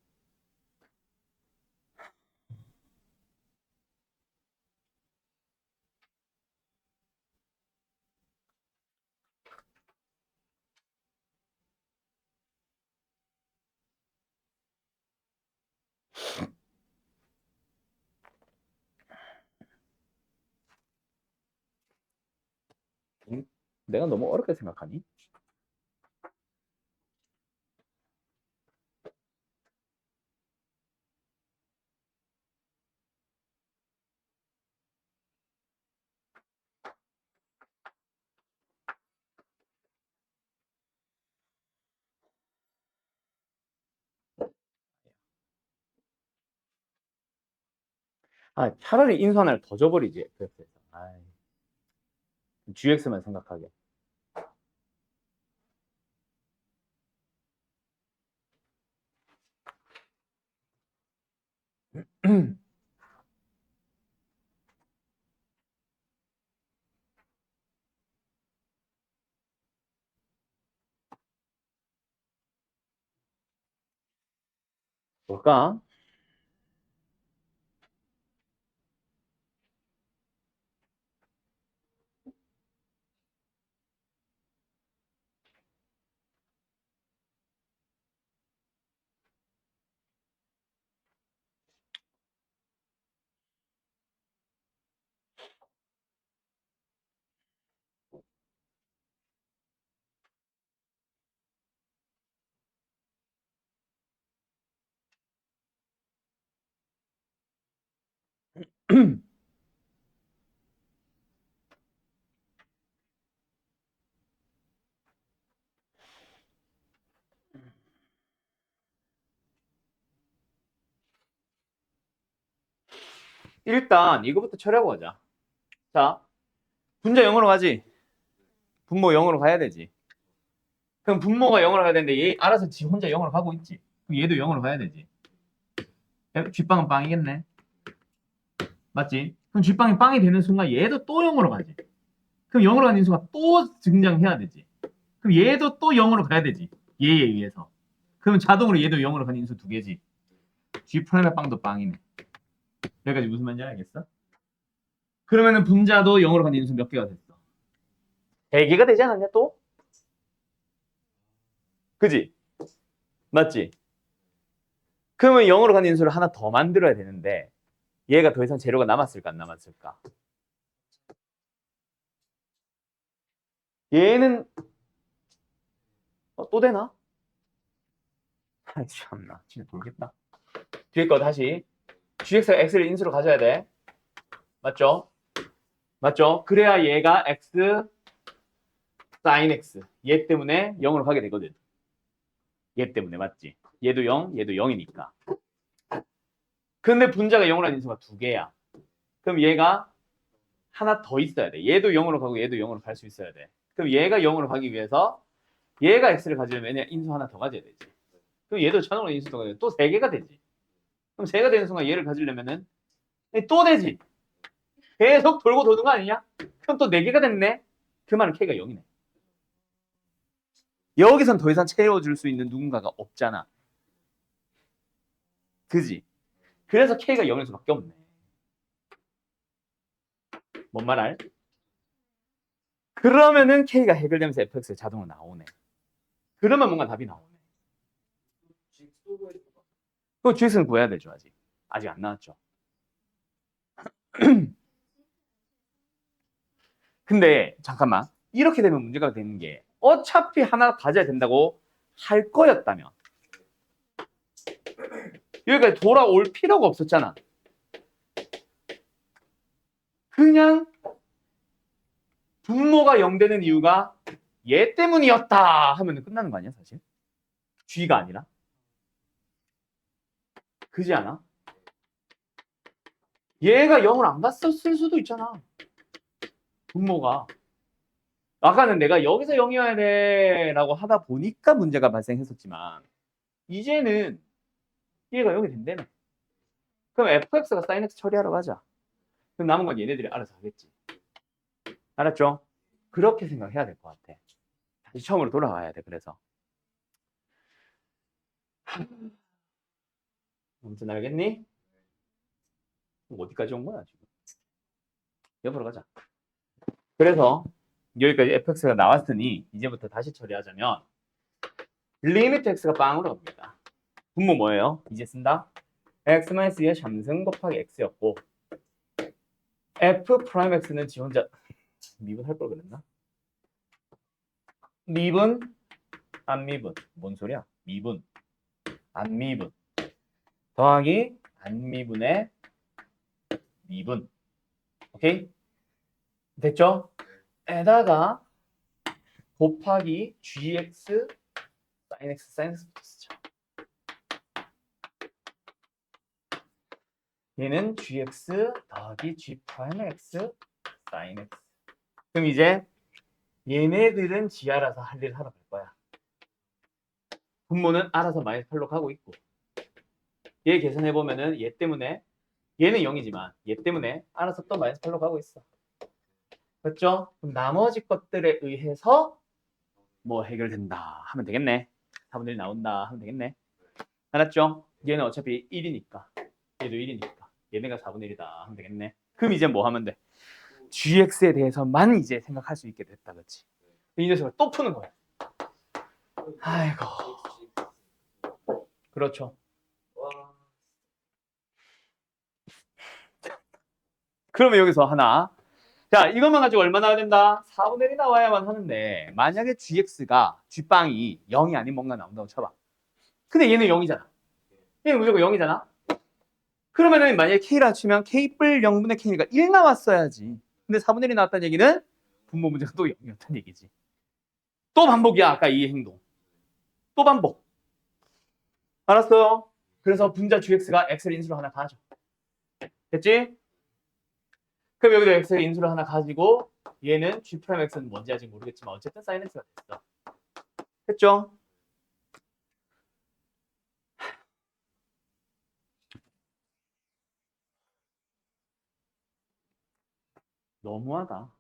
내가 너무 어렵게 생각하니? 아, 차라리 인수 하나를 더 줘버리지. FX에서. 아이, GX만 생각하게. 뭘까? 일단 이거부터 처리하고 가자. 자, 분자 0으로 가지. 분모 0으로 가야 되지. 그럼 분모가 0으로 가야 되는데 얘 알아서 지 혼자 0으로 가고 있지. 그럼 얘도 0으로 가야 되지. 뒷방은 빵이겠네. 맞지? 그럼 뒷방이 빵이 되는 순간 얘도 또 0으로 가지. 그럼 0으로 가는 인수가 또 등장해야 되지. 그럼 얘도 또 0으로 가야 되지. 얘에 의해서. 그러면 자동으로 얘도 0으로 가는 인수 두 개지. G 프라임의 빵도 빵이네. 여기까지 무슨 말인지 알겠어? 그러면은 분자도 0으로 가는 인수 몇 개가 됐어? 3개가 되지 않았냐 또? 그지? 맞지? 그러면 0으로 가는 인수를 하나 더 만들어야 되는데 얘가 더 이상 재료가 남았을까 안 남았을까? 얘는 또 되나? 아이 참나 진짜 돌겠다. 뒤에 거 다시 gx가 x를 인수로 가져야 돼. 맞죠? 맞죠? 그래야 얘가 x sin x 얘 때문에 0으로 가게 되거든. 얘 때문에 맞지? 얘도 0, 얘도 0이니까. 근데 분자가 0으로 하는 인수가 두 개야. 그럼 얘가 하나 더 있어야 돼. 얘도 0으로 가고 얘도 0으로 갈 수 있어야 돼. 그럼 얘가 0으로 가기 위해서 얘가 x를 가지려면 인수 하나 더 가져야 되지. 그럼 얘도 자동으로 인수 더 가져야 돼. 또 3개가 되지. 그럼 3가 되는 순간 얘를 가지려면은 또 되지. 계속 돌고 도는 거 아니냐? 그럼 또 4개가 됐네. 그 말은 k가 0이네. 여기선 더 이상 채워줄 수 있는 누군가가 없잖아. 그지? 그래서 k가 0일 수밖에 없네. 뭔 말 알? 그러면은 k가 해결되면서 fx가 자동으로 나오네. 그러면 뭔가 답이 나오네. 그 gx는 구해야 되죠, 아직. 아직 안 나왔죠. 근데 잠깐만. 이렇게 되면 문제가 되는 게 어차피 하나 가져야 된다고 할 거였다면 여기까지 돌아올 필요가 없었잖아. 그냥 분모가 0 되는 이유가 얘 때문이었다 하면 끝나는 거 아니야, 사실? G가 아니라. 그지 않아? 얘가 0을 안 갔었을 수도 있잖아. 분모가. 아까는 내가 여기서 0이어야 돼 라고 하다 보니까 문제가 발생했었지만 이제는 얘가 0이 된다네. 그럼 fx가 sin x 처리하러 가자. 그럼 남은 건 얘네들이 알아서 하겠지. 알았죠? 그렇게 생각해야 될 것 같아. 다시 처음으로 돌아와야 돼. 그래서 아무튼 알겠니? 어디까지 온 거야 지금? 옆으로 가자. 그래서 여기까지 fx가 나왔으니 이제부터 다시 처리하자면 리미트 x가 빵으로 갑니다. 분모 뭐예요? 이제 쓴다. x-2의 삼승 곱하기 x였고 f 프라임 x는 지 혼자 미분 할 걸 그랬나? 미분 안 미분 뭔 소리야? 미분 안 미분 더하기 안 미분의 미분. 오케이? 됐죠? 에다가 곱하기 gx sin x sin x 붙였죠. 얘는 gx 더하기 g 프라임 x sin x. 그럼 이제 얘네들은 지 알아서 할 일 하러 갈 거야. 분모는 알아서 마이너스 8로 가고 있고 얘 계산해 보면은 얘 때문에 얘는 0이지만 얘 때문에 알아서 또 마이너스 8로 가고 있어. 그렇죠? 그럼 나머지 것들에 의해서 뭐 해결된다 하면 되겠네. 4분의 1 나온다 하면 되겠네. 알았죠? 얘는 어차피 1이니까 얘도 1이니까 얘네가 4분의 1이다 하면 되겠네. 그럼 이제 뭐 하면 돼? gx에 대해서만 이제 생각할 수 있게 됐다. 그렇지? 이 녀석을 또 푸는 거야. 아이고. 그렇죠. 와. 그러면 여기서 하나. 자, 이것만 가지고 얼마 나와야 된다? 4분의 1이 나와야만 하는데 만약에 gx가 g빵이 0이 아닌 뭔가 나온다고 쳐봐. 근데 얘는 0이잖아. 얘는 무조건 0이잖아. 그러면은 만약에 k라 치면 k 뿔 0분의 k니까 1 나왔어야지. 근데 4분의 1이 나왔다는 얘기는 분모 문제가 또 0이었다는 얘기지. 또 반복이야. 아까 이 행동. 또 반복. 알았어요? 그래서 분자 gx가 x를 인수로 하나 가져. 됐지? 그럼 여기도 x의 인수를 하나 가지고 얘는 g'x는 뭔지 아직 모르겠지만 어쨌든 sin x가 됐어. 됐죠? 너무하다.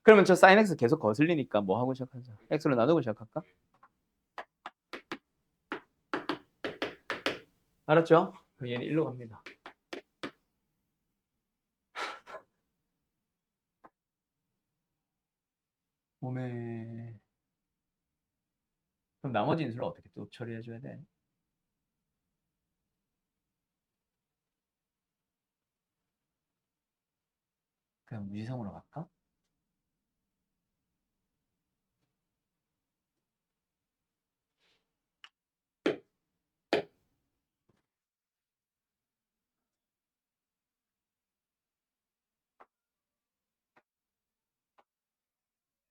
그러면 저 sin x 계속 거슬리니까 뭐 하고 시작하자. x로 나누고 시작할까? 알았죠? 그럼 얘는 1로 갑니다. 오메. 그럼 나머지 인수를 어떻게 또 처리해줘야 돼? 그냥 무지성으로 갈까?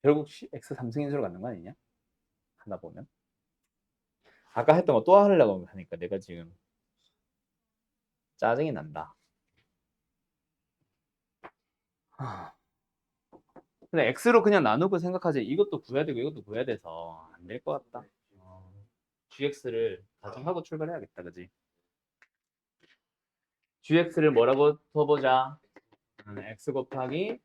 결국 x 3승인수로 갖는 거 아니냐? 하다 보면. 아까 했던 거 또 하려고 하니까 내가 지금 짜증이 난다. 근데 x로 그냥 나누고 생각하지 이것도 구해야 되고 이것도 구해야 돼서 안 될 것 같다. gx를 가정하고 출발해야겠다. 그지? gx를 뭐라고 써보자. x 곱하기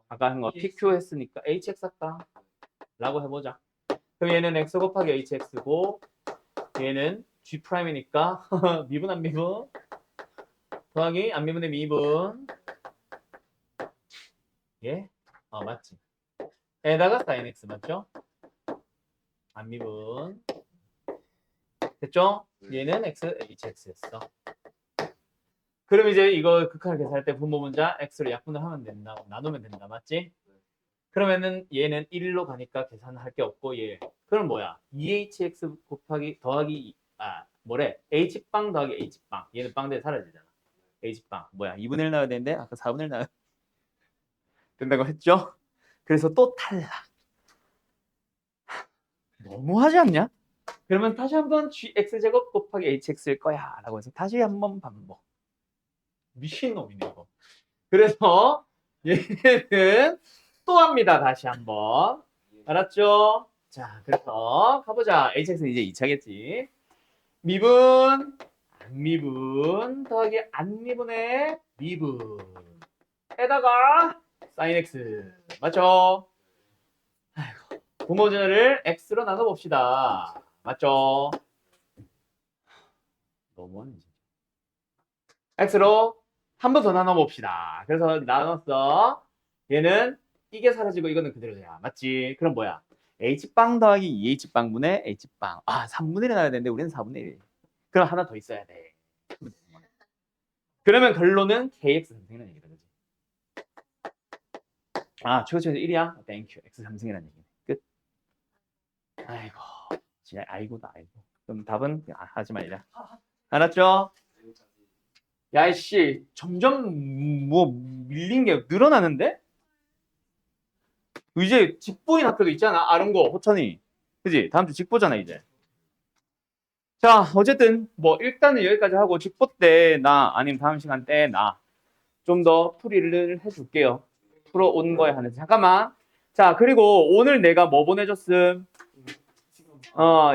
아까 한 거 pq 했으니까 hx 할까? 라고 해보자. 그럼 얘는 x 곱하기 hx고 얘는 g'이니까 미분 안 미분 더하기 안 미분의 미분 예? 맞지. 에다가 sin x 맞죠? 안 미분 됐죠? 얘는 x, hx였어. 그럼 이제 이거 극한을 계산할 때 분모 문자 x로 약분을 하면 된다. 나누면 된다. 맞지? 그러면은 얘는 1로 가니까 계산할 게 없고 얘. 그럼 뭐야? 2hx 곱하기 더하기 뭐래? h빵 더하기 h빵. 얘는 빵 대에 사라지잖아. h빵. 뭐야? 2분의 1 나와야 되는데 아까 4분의 1 나와야 된다고 했죠? 그래서 또 탈락. 너무하지 않냐? 그러면 다시 한번 x제곱 곱하기 hx일 거야 라고 해서 다시 한번 반복. 미친놈이네 이거. 그래서 얘는 또 합니다. 다시 한번. 알았죠? 자, 그래서 가보자. hx는 이제 2차겠지. 미분, 안 미분, 더하기 안 미분의 미분. 에다가 sin x. 맞죠? 아이고. 분모전을 x로 나눠봅시다. 맞죠? 너무하네 진짜. x로 한 번 더 나눠봅시다. 그래서 나눴어. 얘는 이게 사라지고 이거는 그대로야. 맞지? 그럼 뭐야? h빵 더하기 2h빵분의 h빵. 아, 3분의 1이 나야 되는데 우리는 4분의 1. 그럼 하나 더 있어야 돼. 그러면 결론은 kx 상승이라는 얘기다. 그지? 아, 최고치가 1이야? 땡큐. x 상승이라는 얘기네. 끝. 아이고. 진짜 아이고다, 아이고. 그럼 답은 하지 말자. 알았죠? 야, 이씨. 점점 뭐 밀린 게 늘어나는데? 이제 직보인 학교도 있잖아. 아름고, 호천이. 그지? 다음 주 직보잖아, 이제. 자, 어쨌든 뭐 일단은 여기까지 하고 직보 때 나 아니면 다음 시간 때 나 좀 더 풀이를 해줄게요. 풀어온 거에 한해서. 잠깐만. 자, 그리고 오늘 내가 뭐 보내줬음?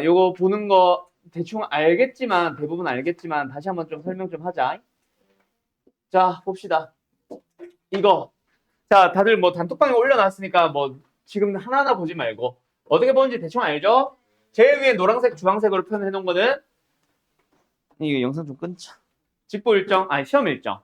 요거 보는 거 대충 알겠지만, 대부분 알겠지만, 다시 한번 좀 설명 좀 하자. 자, 봅시다. 이거. 자, 다들 뭐 단톡방에 올려놨으니까 뭐 지금 하나하나 보지 말고 어떻게 보는지 대충 알죠? 제일 위에 노란색, 주황색으로 표현해 놓은 거는 이거 영상 좀 끊자. 직보 일정, 아니 시험 일정.